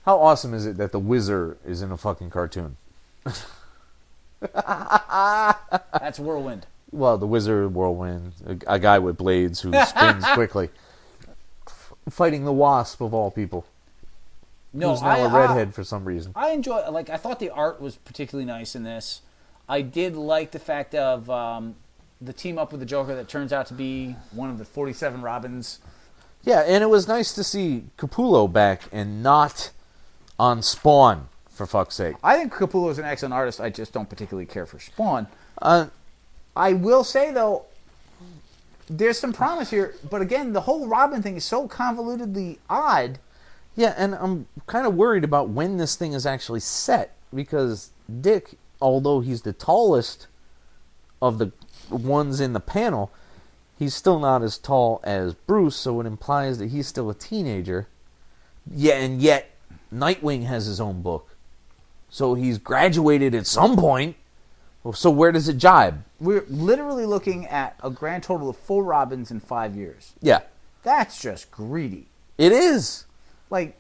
How awesome is it that the Wizard is in a fucking cartoon? That's Whirlwind. Well, the Wizard, Whirlwind, a guy with blades who spins quickly. Fighting the Wasp, of all people. No, who's now a redhead for some reason. I enjoy, like, I thought the art was particularly nice in this. I did like the fact of the team up with the Joker that turns out to be one of the 47 Robins. Yeah, and it was nice to see Capullo back and not on Spawn, for fuck's sake. I think Capullo is an excellent artist. I just don't particularly care for Spawn. I will say, though, there's some promise here. But again, the whole Robin thing is so convolutedly odd. Yeah, and I'm kind of worried about when this thing is actually set. Because Dick, although he's the tallest of the ones in the panel, he's still not as tall as Bruce, so it implies that he's still a teenager. Yeah, and yet Nightwing has his own book. So he's graduated at some point. So where does it jibe? We're literally looking at a grand total of 4 Robins in 5 years. Yeah. That's just greedy. It is. Like,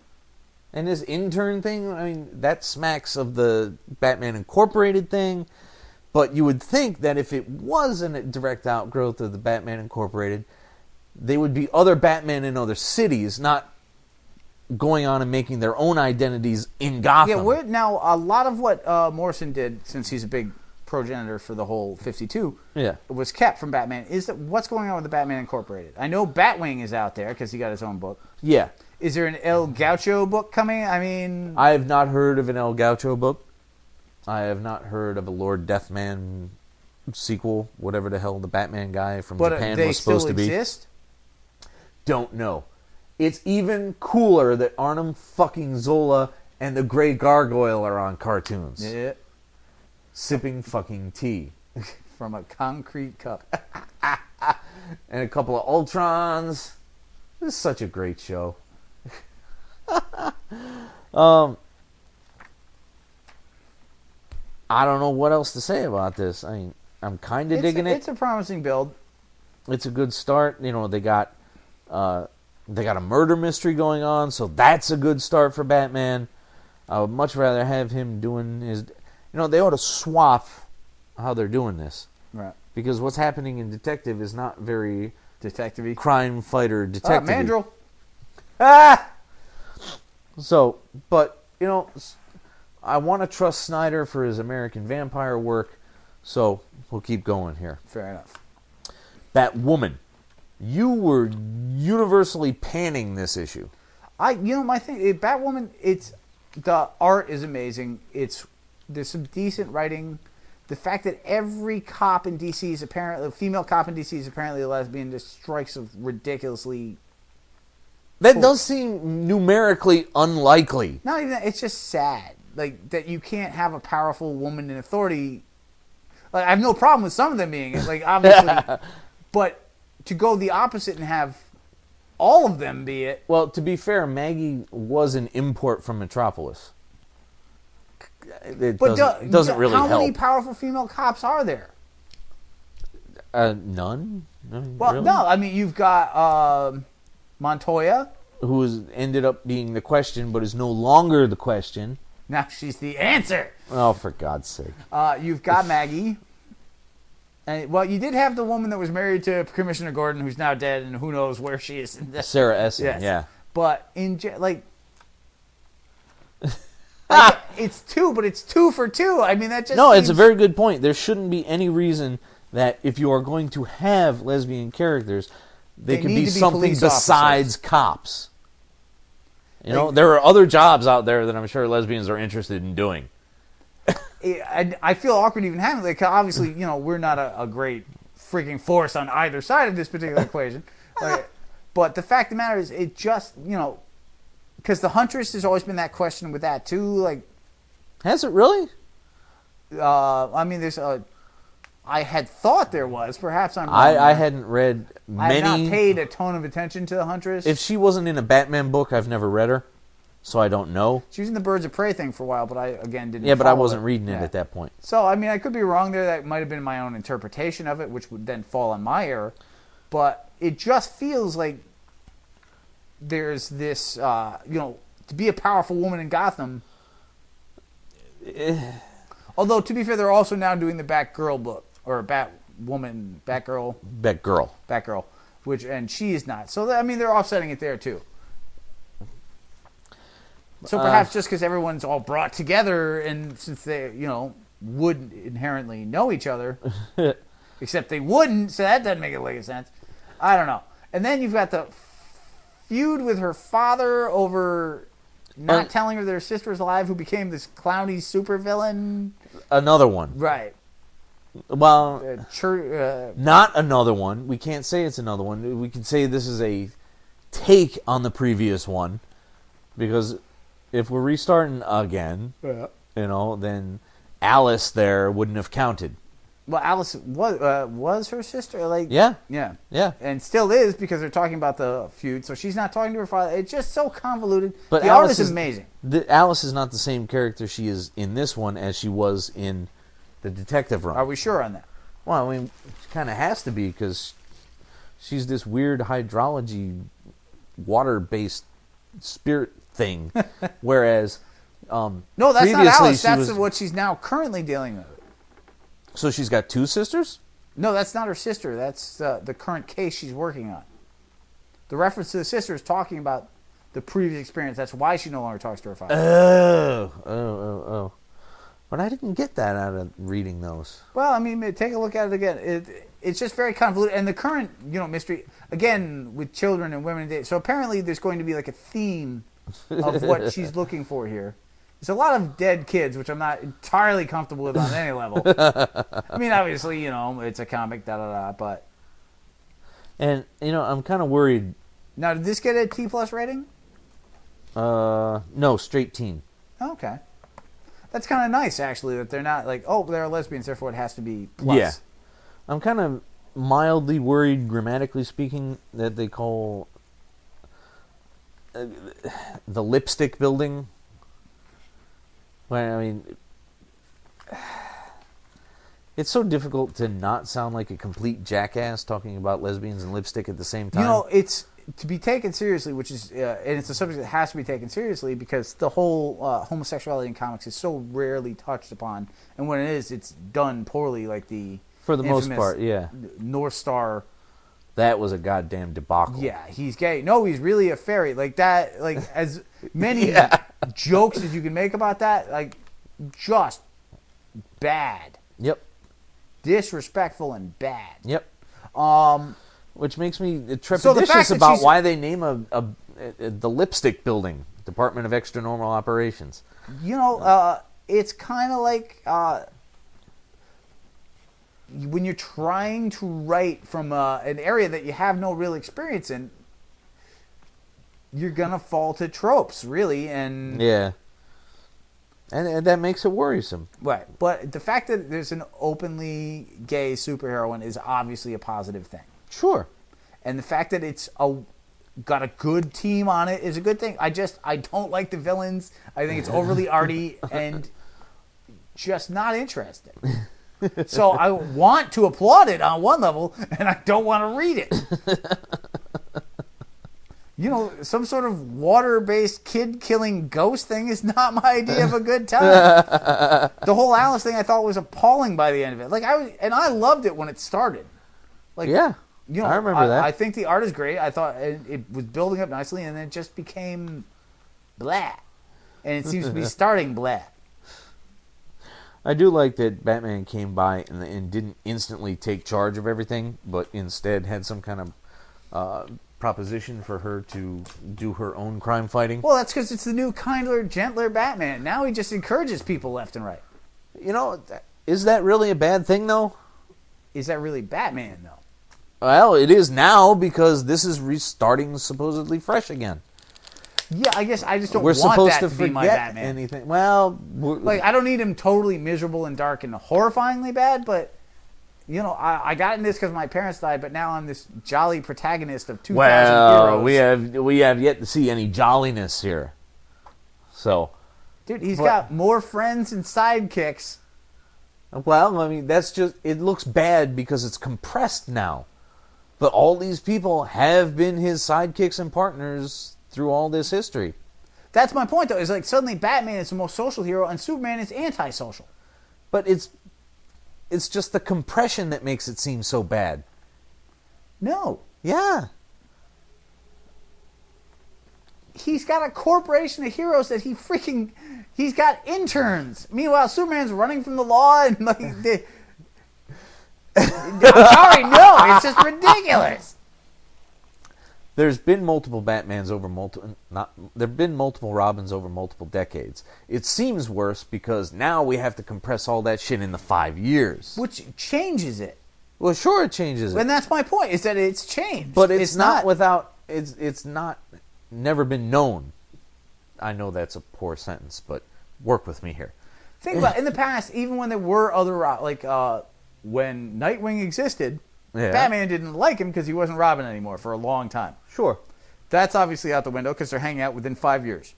and this intern thing, I mean, that smacks of the Batman Incorporated thing. But you would think that if it wasn't a direct outgrowth of the Batman Incorporated, they would be other Batman in other cities, not going on and making their own identities in Gotham. Yeah, now a lot of what Morrison did, since he's a big progenitor for the whole 52, was kept from Batman. Is that what's going on with the Batman Incorporated? I know Batwing is out there because he got his own book. Yeah. Is there an El Gaucho book coming? I mean, I have not heard of an El Gaucho book. I have not heard of a Lord Deathman sequel, whatever the hell the Batman guy from Japan was supposed to be. But they still exist? Don't know. It's even cooler that Arnim fucking Zola and the Grey Gargoyle are on cartoons. Yeah. Sipping fucking tea. From a concrete cup. And a couple of Ultrons. This is such a great show. I don't know what else to say about this. I mean, I'm kind of digging it. It's a promising build. It's a good start. You know, they got a murder mystery going on, so that's a good start for Batman. I would much rather have him doing his... You know, they ought to swap how they're doing this. Right. Because what's happening in Detective is not very... Detective-y. Crime fighter detective-y. Mandrill. Ah! So, but, you know... I want to trust SNYDER for his American Vampire work, so we'll keep going here. Fair enough. Batwoman. You were universally panning this issue. My thing, Batwoman, the art is amazing. There's some decent writing. The fact that every cop in DC is apparently, female cop in DC is apparently a lesbian just strikes a ridiculously... That does seem numerically unlikely. Not even that, it's just sad. Like, that you can't have a powerful woman in authority. Like, I have no problem with some of them being, like, obviously. But to go the opposite and have all of them be it. Well, to be fair, Maggie was an import from Metropolis. It doesn't really help. How many powerful female cops are there? None. Well, really? No. I mean, you've got Montoya. Who ended up being the question, but is no longer the question. Now she's the answer. Oh, for God's sake. You've got Maggie. And, well, you did have the woman that was married to Commissioner Gordon, who's now dead, and who knows where she is. Sarah Essen, yes. Yeah. But, it's two for two. I mean, that just No, seems... it's a very good point. There shouldn't be any reason that if you are going to have lesbian characters, they can be something besides cops. You know, there are other jobs out there that I'm sure lesbians are interested in doing. I feel awkward even having it. Obviously, you know, we're not a great freaking force on either side of this particular equation. But the fact of the matter is, it just, you know, because the Huntress has always been that question with that too. Like, has it really? I mean, I had thought there was. Perhaps I'm wrong. I hadn't read many. I have not paid a ton of attention to the Huntress. If she wasn't in a Batman book, I've never read her, so I don't know. She was in the Birds of Prey thing for a while, but I, again, didn't Yeah, but I follow wasn't reading it at that point. So, I mean, I could be wrong there. That might have been my own interpretation of it, which would then fall on my error. But it just feels like there's this, to be a powerful woman in Gotham. Although, to be fair, they're also now doing the Batgirl book, or Batgirl, and she is not. So, I mean, they're offsetting it there, too. So perhaps just because everyone's all brought together, and since they, wouldn't inherently know each other, except they wouldn't, so that doesn't make a lick of sense. I don't know. And then you've got the feud with her father over not telling her that her sister is alive, who became this clowny supervillain. Another one. Right. Well, not another one. We can't say it's another one. We can say this is a take on the previous one, because if we're restarting again, then Alice there wouldn't have counted. Well, Alice was her sister, yeah, and still is, because they're talking about the feud. So she's not talking to her father. It's just so convoluted. But the art is amazing. Alice is not the same character she is in this one as she was in the detective run. Are we sure on that? Well, I mean, she kind of has to be, because she's this weird hydrology, water-based spirit thing, whereas no, that's not Alice. That's what she's now currently dealing with. So she's got two sisters? No, that's not her sister. That's the current case she's working on. The reference to the sister is talking about the previous experience. That's why she no longer talks to her father. Oh. But I didn't get that out of reading those. Well, I mean, take a look at it again. It's just very convoluted. And the current, mystery, again, with children and women. So apparently there's going to be like a theme of what she's looking for here. There's a lot of dead kids, which I'm not entirely comfortable with on any level. I mean, obviously, it's a comic, but... And, I'm kind of worried. Now, did this get a T+ rating? No, straight teen. Okay. That's kind of nice, actually, that they're not like, oh, they're lesbians, therefore it has to be plus. Yeah. I'm kind of mildly worried, grammatically speaking, that they call the lipstick building... Well, I mean, it's so difficult to not sound like a complete jackass talking about lesbians and lipstick at the same time. It's to be taken seriously, which is, and it's a subject that has to be taken seriously, because the whole homosexuality in comics is so rarely touched upon, and when it is, it's done poorly, like for the most part, yeah. North Star. That was a goddamn debacle. Yeah, he's gay. No, he's really a fairy. Like that, like as many jokes as you can make about that, like just bad. Yep. Disrespectful and bad. Yep. Which makes me So trepidatious about why they name the lipstick building Department of Extra Normal Operations. It's kind of like when you're trying to write from an area that you have no real experience in, you're gonna fall to tropes, really, and yeah, and that makes it worrisome. Right, but the fact that there's an openly gay superheroine is obviously a positive thing. Sure, and the fact that it's got a good team on it is a good thing. I don't like the villains. I think it's overly arty and just not interesting. So I want to applaud it on one level, and I don't want to read it. Some sort of water-based kid-killing ghost thing is not my idea of a good time. The whole Alice thing I thought was appalling by the end of it. I loved it when it started. Yeah, I remember that. I think the art is great. I thought it was building up nicely, and then it just became blah. And it seems to be starting blah. I do like that Batman came by and didn't instantly take charge of everything, but instead had some kind of proposition for her to do her own crime fighting. Well, that's because it's the new, kinder, gentler Batman. Now he just encourages people left and right. Is that really a bad thing, though? Is that really Batman, though? Well, it is now, because this is restarting supposedly fresh again. Yeah, I guess I just don't We're want supposed that to to be my Batman. Anything. Well, I don't need him totally miserable and dark and horrifyingly bad, but I got in this because my parents died, but now I'm this jolly protagonist of 2,000 heroes. we have yet to see any jolliness here. So, dude, he's got more friends and sidekicks. Well, I mean, that's just, it looks bad because it's compressed now. But all these people have been his sidekicks and partners through all this history. That's my point, though. Is like suddenly Batman is the most social hero and Superman is antisocial. But it's just the compression that makes it seem so bad. No. Yeah. He's got a corporation of heroes that he's got interns. Meanwhile, Superman's running from the law and like I'm sorry, no, it's just ridiculous. There's been multiple Batmans over there've been multiple Robins over multiple decades. It seems worse because now we have to compress all that shit into 5 years. Which changes it. Well, sure it changes it. And that's my point, is that it's changed. But it's not without it's not never been known. I know that's a poor sentence, but work with me here. Think about it. In the past, even when there were other when Nightwing existed, Batman didn't like him because he wasn't Robin anymore for a long time. Sure. That's obviously out the window because they're hanging out within 5 years.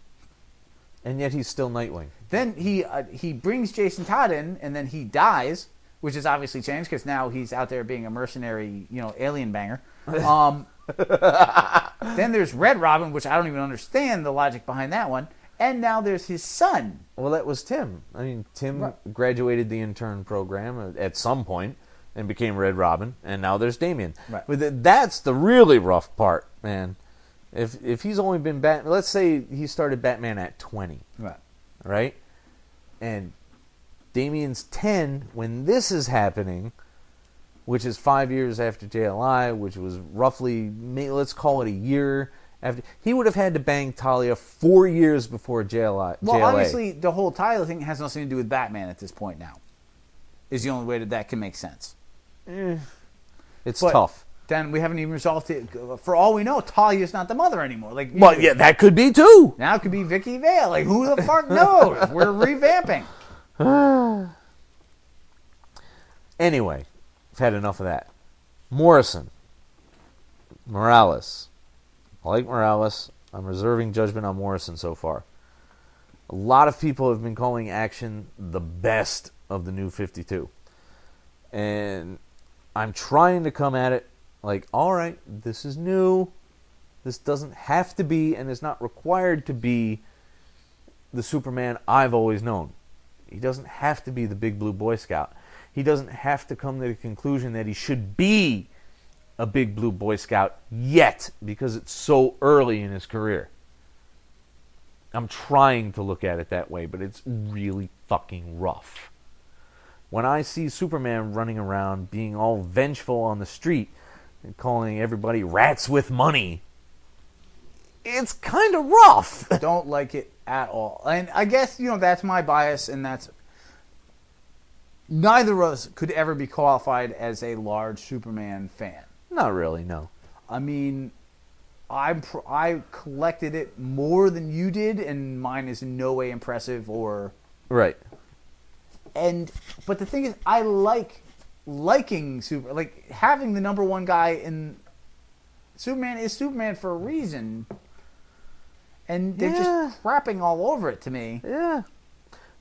And yet he's still Nightwing. Then he brings Jason Todd in, and then he dies, which has obviously changed because now he's out there being a mercenary, alien banger. Then there's Red Robin, which I don't even understand the logic behind that one. And now there's his son. Well, that was Tim. I mean, Tim graduated the intern program at some point and became Red Robin, and now there's Damian. Right. But that's the really rough part, man. If he's only been Batman, let's say he started Batman at 20. Right? And Damian's 10 when this is happening, which is 5 years after JLI, which was roughly, let's call it a year after. He would have had to bang Talia 4 years before JLI. Well, obviously, the whole Talia thing has nothing to do with Batman at this point now. Is the only way that can make sense. It's tough. Then we haven't even resolved it. For all we know, Talia's not the mother anymore. Yeah, that could be too. Now it could be Vicky Vale. Like, who the fuck knows? We're revamping. Anyway, I've had enough of that. Morrison. Morales. I like Morales. I'm reserving judgment on Morrison so far. A lot of people have been calling Action the best of the new 52. And I'm trying to come at it like, all right, this is new. This doesn't have to be, and is not required to be, the Superman I've always known. He doesn't have to be the big blue Boy Scout. He doesn't have to come to the conclusion that he should be a big blue Boy Scout yet, because it's so early in his career. I'm trying to look at it that way, but it's really fucking rough. When I see Superman running around being all vengeful on the street and calling everybody rats with money, it's kind of rough. Don't like it at all. And I guess, that's my bias, and that's... Neither of us could ever be qualified as a large Superman fan. Not really, no. I mean, I collected it more than you did, and mine is in no way impressive or... Right. But the thing is, I liking Super... Like, having the number one guy in... Superman is Superman for a reason. And they're just crapping all over it to me. Yeah.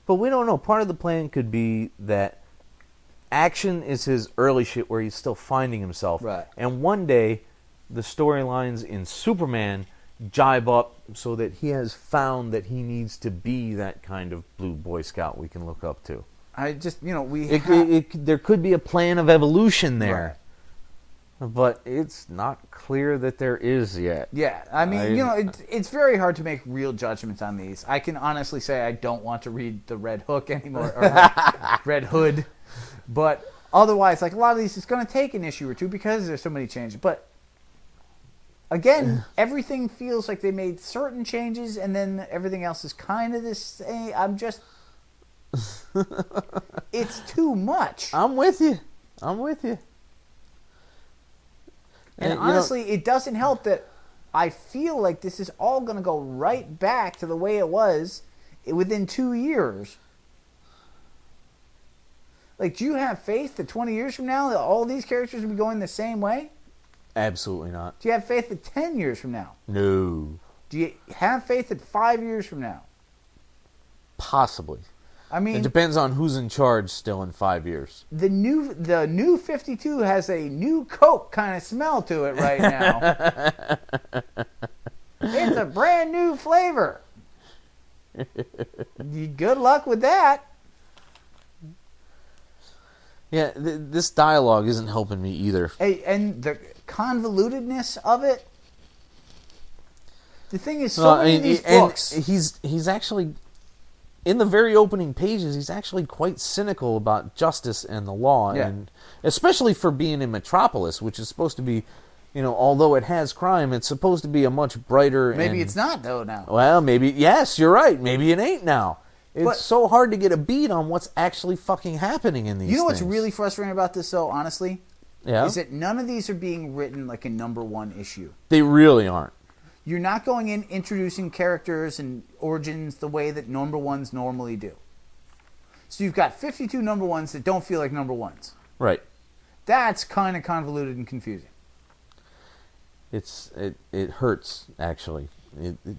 But we don't know. Part of the plan could be that Action is his early shit where he's still finding himself. Right. And one day, the storylines in Superman jibe up so that he has found that he needs to be that kind of blue Boy Scout we can look up to. I just, there could be a plan of evolution there. Right. But it's not clear that there is yet. Yeah, I mean, it's very hard to make real judgments on these. I can honestly say I don't want to read the Red Hook anymore, or Red Hood. But otherwise, like a lot of these, it's going to take an issue or two because there's so many changes. But again, everything feels like they made certain changes and then everything else is kind of the same. It's too much. I'm with you. And honestly, it doesn't help that I feel like this is all going to go right back to the way it was within 2 years. Like, do you have faith that 20 years from now, that all these characters will be going the same way? Absolutely not. Do you have faith that 10 years from now? No. Do you have faith that 5 years from now? Possibly. I mean, it depends on who's in charge still in 5 years. The new 52 has a new Coke kind of smell to it right now. It's a brand new flavor. Good luck with that. Yeah, this dialogue isn't helping me either. Hey, and the convolutedness of it. The thing is, so many of these books. He's actually, in the very opening pages, he's actually quite cynical about justice and the law, and especially for being in Metropolis, which is supposed to be, although it has crime, it's supposed to be a much brighter. Maybe it's not though now. Well, maybe yes, you're right. Maybe it ain't now. It's so hard to get a beat on what's actually fucking happening in these. You know what's really frustrating about this, though, honestly? Yeah. Is that none of these are being written like a #1 issue. They really aren't. You're not going in introducing characters and origins the way that #1s normally do. So you've got 52 #1s that don't feel like #1s. Right. That's kind of convoluted and confusing. It hurts, actually.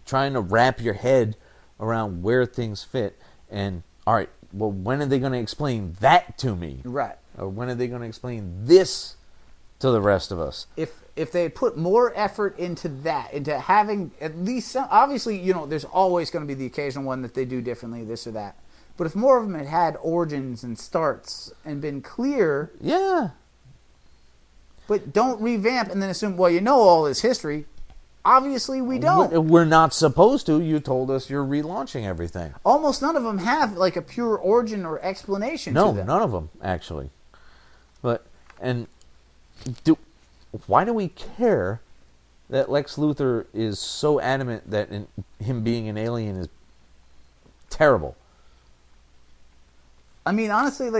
Trying to wrap your head around where things fit. And, all right, well, when are they going to explain that to me? Right. Or when are they going to explain this to the rest of us? If they put more effort into that, into having at least some, obviously, there's always going to be the occasional one that they do differently, this or that. But if more of them had origins and starts and been clear. Yeah. But don't revamp and then assume, well, all this history. Obviously, we don't. We're not supposed to. You told us you're relaunching everything. Almost none of them have like a pure origin or explanation to them. No, none of them, actually. Why do we care that Lex Luthor is so adamant that him being an alien is terrible? I mean, honestly,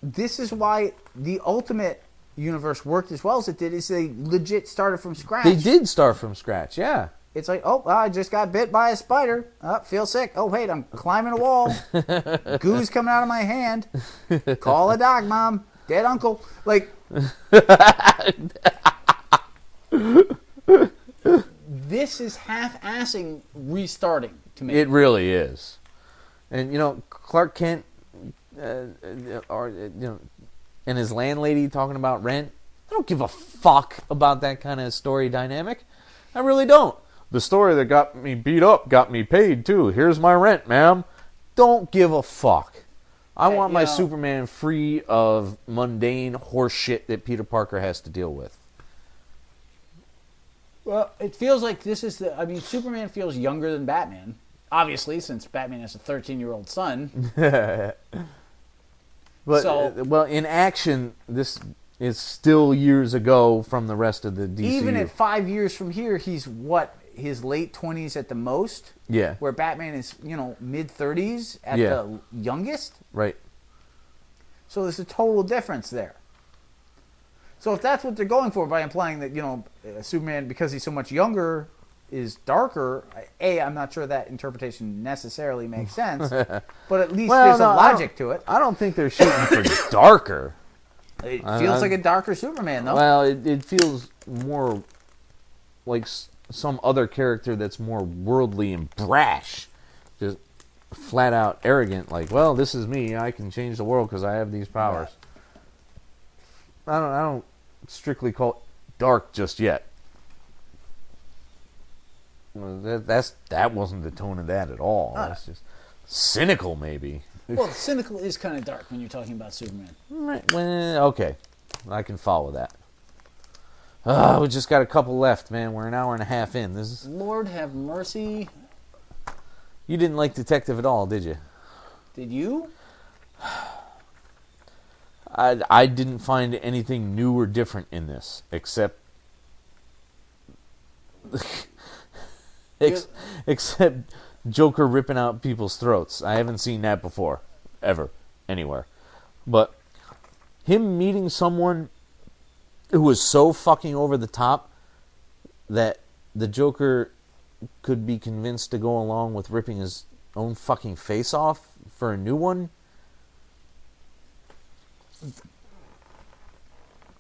this is why the Ultimate Universe worked as well as it did, is they legit started from scratch. They did start from scratch, yeah. It's like, I just got bit by a spider. Feel sick. Oh, wait, I'm climbing a wall. Goo's coming out of my hand. Call a doc, Mom. Dead uncle. This is half-assing restarting to me. It really is. And, Clark Kent, and his landlady talking about rent. I don't give a fuck about that kind of story dynamic. I really don't. The story that got me beat up got me paid, too. Here's my rent, ma'am. Don't give a fuck. I want my Superman free of mundane horse shit that Peter Parker has to deal with. Well, it feels like this is Superman feels younger than Batman. Obviously, since Batman has a 13-year-old son. But, in action, this is still years ago from the rest of the DCU. Even at 5 years from here, he's his late 20s at the most? Yeah. Where Batman is, mid-30s at the youngest? Right. So there's a total difference there. So if that's what they're going for by implying that, Superman, because he's so much younger, is darker, I'm not sure that interpretation necessarily makes sense, but at least there's a logic to it. I don't think they're shooting for darker. It feels like a darker Superman, though. Well, it feels more like some other character that's more worldly and brash. Just flat out arrogant, this is me, I can change the world because I have these powers. I don't strictly call it dark just yet. That wasn't the tone of that at all. That's just cynical, maybe. Well, cynical is kind of dark when you're talking about Superman. Well, okay, I can follow that. We just got a couple left, man. We're an hour and a half in. Lord have mercy. You didn't like Detective at all, did you? Did you? I didn't find anything new or different in this, except Joker ripping out people's throats. I haven't seen that before, ever, anywhere. But him meeting someone who was so fucking over the top that the Joker could be convinced to go along with ripping his own fucking face off for a new one.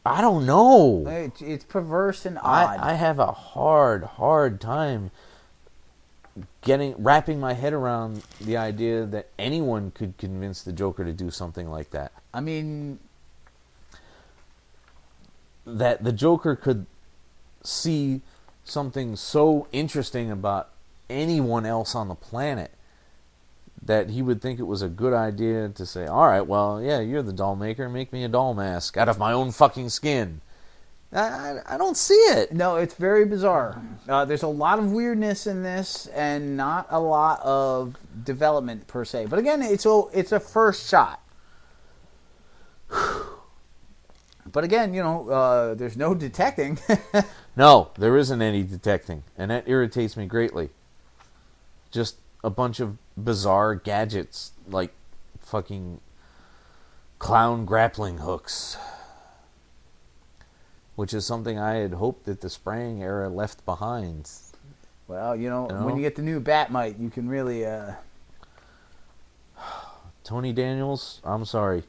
I don't know. It's perverse and odd. I have a hard time wrapping my head around the idea that anyone could convince the Joker to do something like that. I mean, that the Joker could see something so interesting about anyone else on the planet that he would think it was a good idea to say, all right, well, yeah, you're the doll maker, make me a doll mask out of my own fucking skin. I don't see it. No, it's very bizarre. There's a lot of weirdness in this and not a lot of development per se. But again, it's a first shot. But again, there's no detecting. No, there isn't any detecting, and that irritates me greatly. Just a bunch of bizarre gadgets like fucking clown grappling hooks, which is something I had hoped that the spraying era left behind. Well, when you get the new Batmite, you can really... Tony Daniels, I'm sorry.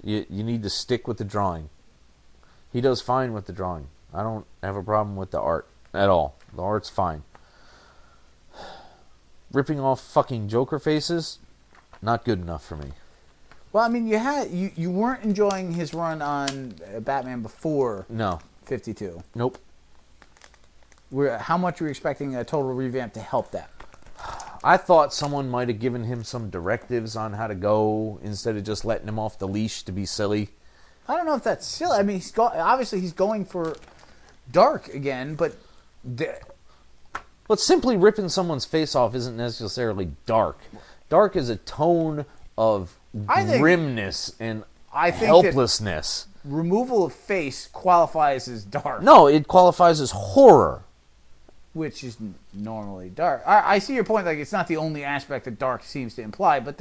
You need to stick with the drawing. He does fine with the drawing. I don't have a problem with the art at all. The art's fine. Ripping off fucking Joker faces, not good enough for me. Well, I mean, you weren't enjoying his run on Batman before 52. Nope. How much were you expecting a total revamp to help that? I thought someone might have given him some directives on how to go instead of just letting him off the leash to be silly. I don't know if that's silly. I mean, obviously he's going for dark again, but... But simply ripping someone's face off isn't necessarily dark. Dark is a tone of grimness and helplessness. Removal of face qualifies as dark. No, it qualifies as horror. Which is normally dark. I see your point. Like, it's not the only aspect that dark seems to imply, but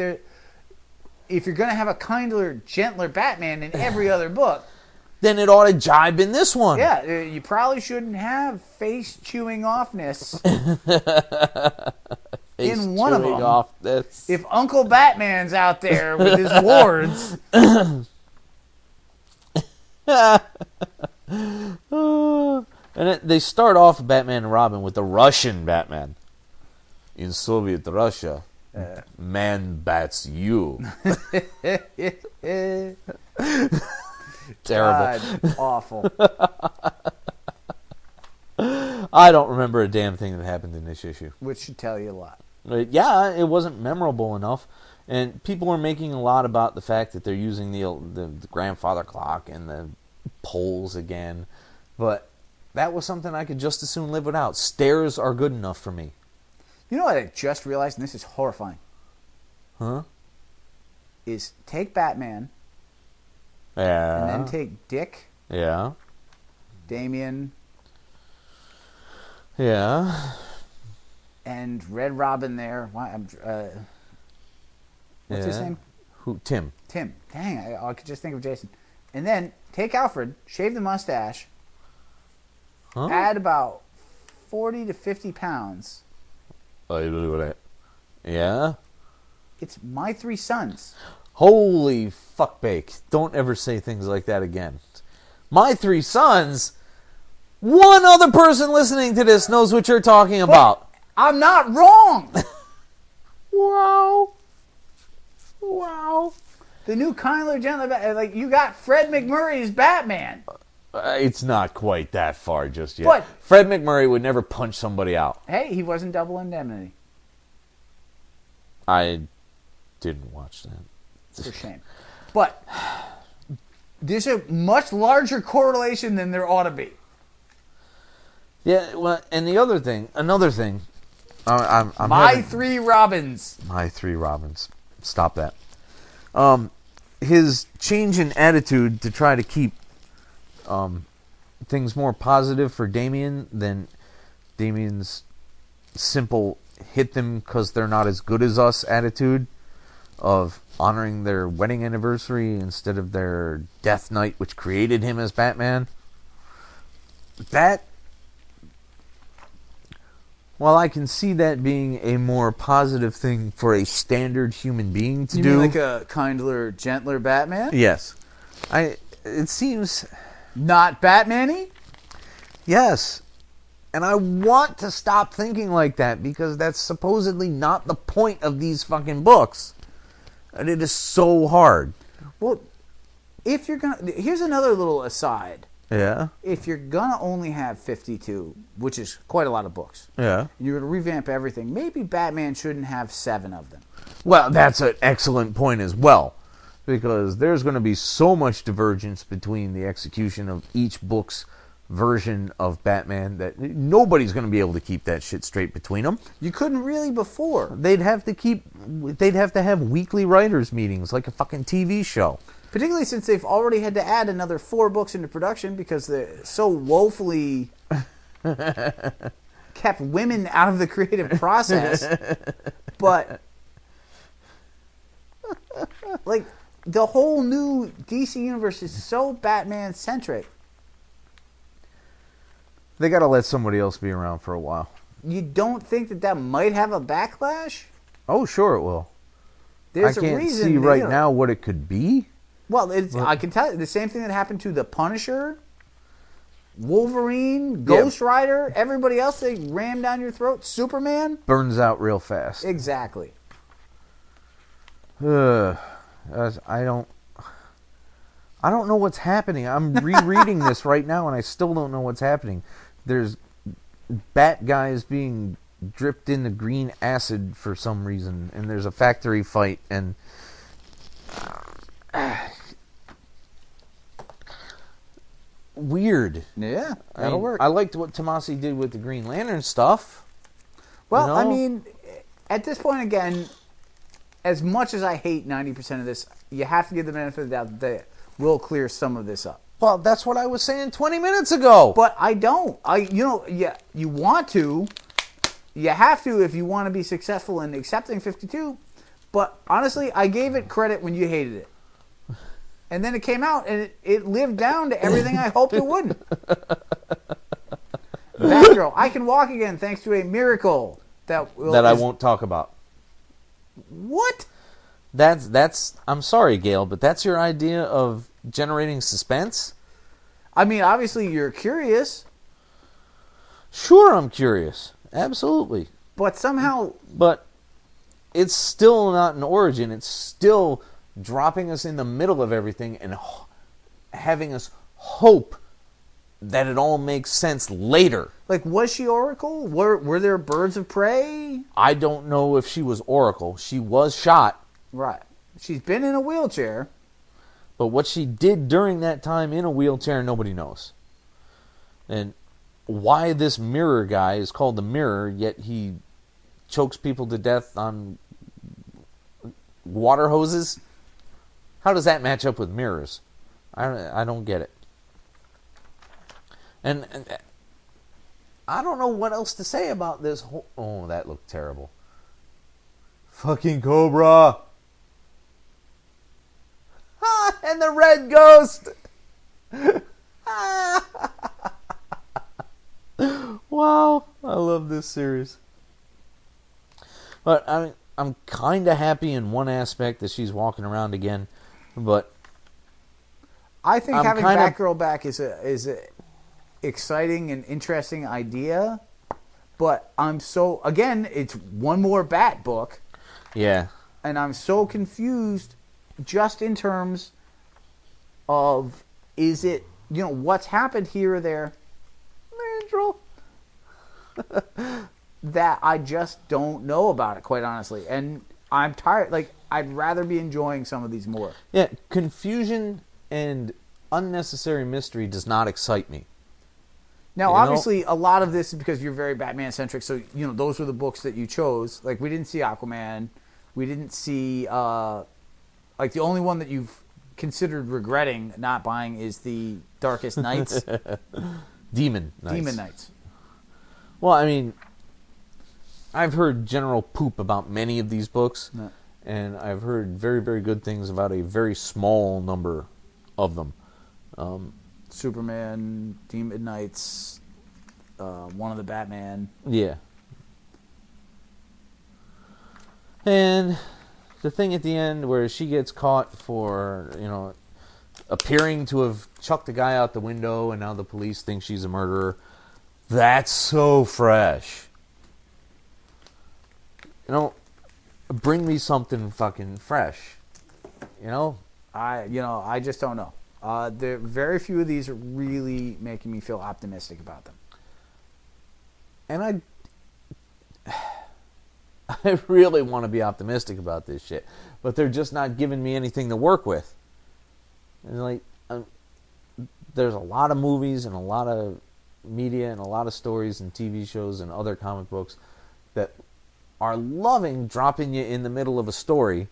if you're going to have a kinder, gentler Batman in every other book, then it ought to jibe in this one. Yeah, you probably shouldn't have face chewing offness in one of them. Offness. If Uncle Batman's out there with his wards. And they start off Batman and Robin with the Russian Batman. In Soviet Russia, man bats you. Terrible. God, awful. I don't remember a damn thing that happened in this issue. Which should tell you a lot. Yeah, it wasn't memorable enough. And people were making a lot about the fact that they're using the grandfather clock and the poles again. But that was something I could just as soon live without. Stairs are good enough for me. You know what I just realized, and this is horrifying? Huh? Is take Batman... Yeah. And then take Dick. Yeah. Damian. Yeah. And Red Robin there. What's his name? Who? Tim. Tim. Dang, I could just think of Jason. And then take Alfred, shave the mustache, add about 40 to 50 pounds. Oh, you believe that? Yeah? It's My Three Sons. Holy fuckbake. Don't ever say things like that again. My Three Sons? One other person listening to this knows what you're talking about. I'm not wrong! Wow. Wow. The new kinder, gentler Batman. Like, you got Fred McMurray's Batman. It's not quite that far just yet. What? Fred McMurray would never punch somebody out. Hey, he wasn't Double Indemnity. I didn't watch that. For shame. But there's a much larger correlation than there ought to be. Yeah, well, and another thing. I'm Three Robins. My Three Robins. Stop that. His change in attitude to try to keep things more positive for Damian than Damian's simple hit them because they're not as good as us attitude of honoring their wedding anniversary instead of their death night, which created him as Batman. That, while I can see that being a more positive thing for a standard human being to do. You mean like a kinder, gentler Batman? Yes. It seems... Not Batman-y? Yes. And I want to stop thinking like that because that's supposedly not the point of these fucking books. And it is so hard. Well, if you're going to... Here's another little aside. Yeah? If you're going to only have 52, which is quite a lot of books, Yeah. you're going to revamp everything, maybe Batman shouldn't have 7 of them. Well, that's an excellent point as well. Because there's going to be so much divergence between the execution of each book's version of Batman that nobody's going to be able to keep that shit straight between them. You couldn't really before. They'd have to have weekly writers meetings like a fucking TV show. Particularly since they've already had to add another 4 books into production because they're so woefully kept women out of the creative process. But like the whole new DC universe is so Batman centric. They got to let somebody else be around for a while. You don't think that might have a backlash? Oh, sure it will. There's I can't a reason see right now what it could be. Well, I can tell you the same thing that happened to the Punisher, Wolverine, Ghost Rider, everybody else they ram down your throat. Superman burns out real fast. Exactly. I don't know what's happening. I'm rereading this right now, and I still don't know what's happening. There's bat guys being dripped into green acid for some reason, and there's a factory fight, and weird. Yeah, that'll work. I liked what Tomasi did with the Green Lantern stuff. Well, you know? I mean, at this point, again, as much as I hate 90% of this, you have to give the benefit of the doubt that they will clear some of this up. Well, that's what I was saying 20 minutes ago. But I don't. You want to. You have to if you want to be successful in accepting 52. But honestly, I gave it credit when you hated it. And then it came out, and it lived down to everything I hoped it wouldn't. Batgirl, I can walk again thanks to a miracle that I won't talk about. What? That's. I'm sorry, Gail, but that's your idea of generating suspense? I mean, obviously you're curious. Sure, I'm curious. Absolutely. But somehow... But it's still not an origin. It's still dropping us in the middle of everything and having us hope that it all makes sense later. Like, was she Oracle? Were there birds of prey? I don't know if she was Oracle. She was shot. Right. She's been in a wheelchair. But what she did during that time in a wheelchair, nobody knows. And why this mirror guy is called the Mirror, yet he chokes people to death on water hoses? How does that match up with mirrors? I don't get it. And I don't know what else to say about this whole... Oh, that looked terrible. Fucking Cobra! Ah, and the red ghost! Wow, I love this series. But I'm kind of happy in one aspect that she's walking around again, but I think having Batgirl back is a exciting and interesting idea. But again, it's one more Bat book. Yeah. And I'm so confused just in terms of, is it, what's happened here or there? Mandrill. That I just don't know about it, quite honestly. And I'm tired. Like, I'd rather be enjoying some of these more. Yeah, confusion and unnecessary mystery does not excite me. Now, obviously, a lot of this is because you're very Batman-centric, so, those were the books that you chose. Like, we didn't see Aquaman. We didn't see, the only one that you've considered regretting not buying is the Darkest Nights. Demon Knights. Demon Knights. Well, I mean, I've heard general poop about many of these books, and I've heard very, very good things about a very small number of them. Superman, Demon Knights, one of the Batman. Yeah. And the thing at the end where she gets caught for, appearing to have chucked the guy out the window and now the police think she's a murderer. That's so fresh. You know, bring me something fucking fresh. You know? I just don't know. There very few of these are really making me feel optimistic about them. And I really want to be optimistic about this shit, but they're just not giving me anything to work with. And like, there's a lot of movies and a lot of media and a lot of stories and TV shows and other comic books that are loving dropping you in the middle of a story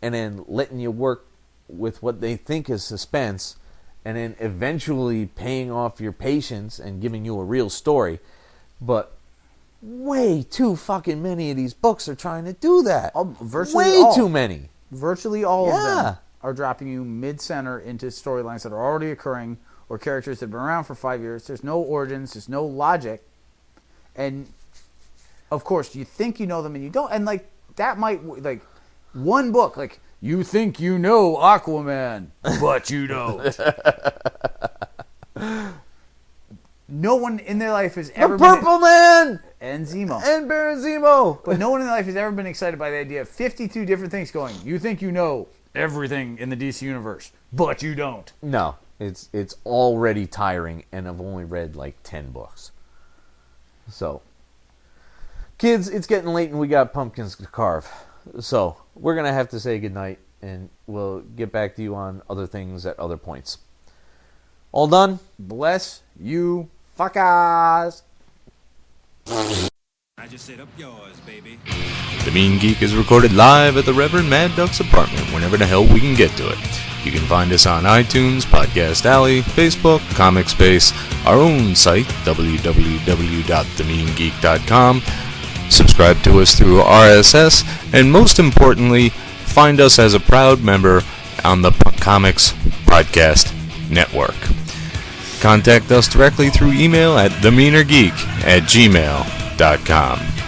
and then letting you work with what they think is suspense and then eventually paying off your patience and giving you a real story. But way too fucking many of these books are trying to do that. Way too many. Virtually all of them are dropping you mid-center into storylines that are already occurring or characters that have been around for 5 years. There's no origins. There's no logic. And, of course, you think you know them and you don't. And, like, that might, like, one book, like, you think you know Aquaman, but you don't. No one in their life has ever been... Purple Man! And Zemo. And Baron Zemo! But no one in their life has ever been excited by the idea of 52 different things going, you think you know everything in the DC universe, but you don't. No. It's already tiring, and I've only read like 10 books. So, kids, it's getting late and we got pumpkins to carve. So, we're going to have to say goodnight, and we'll get back to you on other things at other points. All done? Bless you, fuckers. I just said up yours, baby. The Mean Geek is recorded live at the Reverend Mad Duck's apartment whenever the hell we can get to it. You can find us on iTunes, Podcast Alley, Facebook, Comic Space, our own site, www.themeangeek.com. Subscribe to us through RSS, and most importantly, find us as a proud member on the Comics Podcast Network. Contact us directly through email at themeanergeek@gmail.com.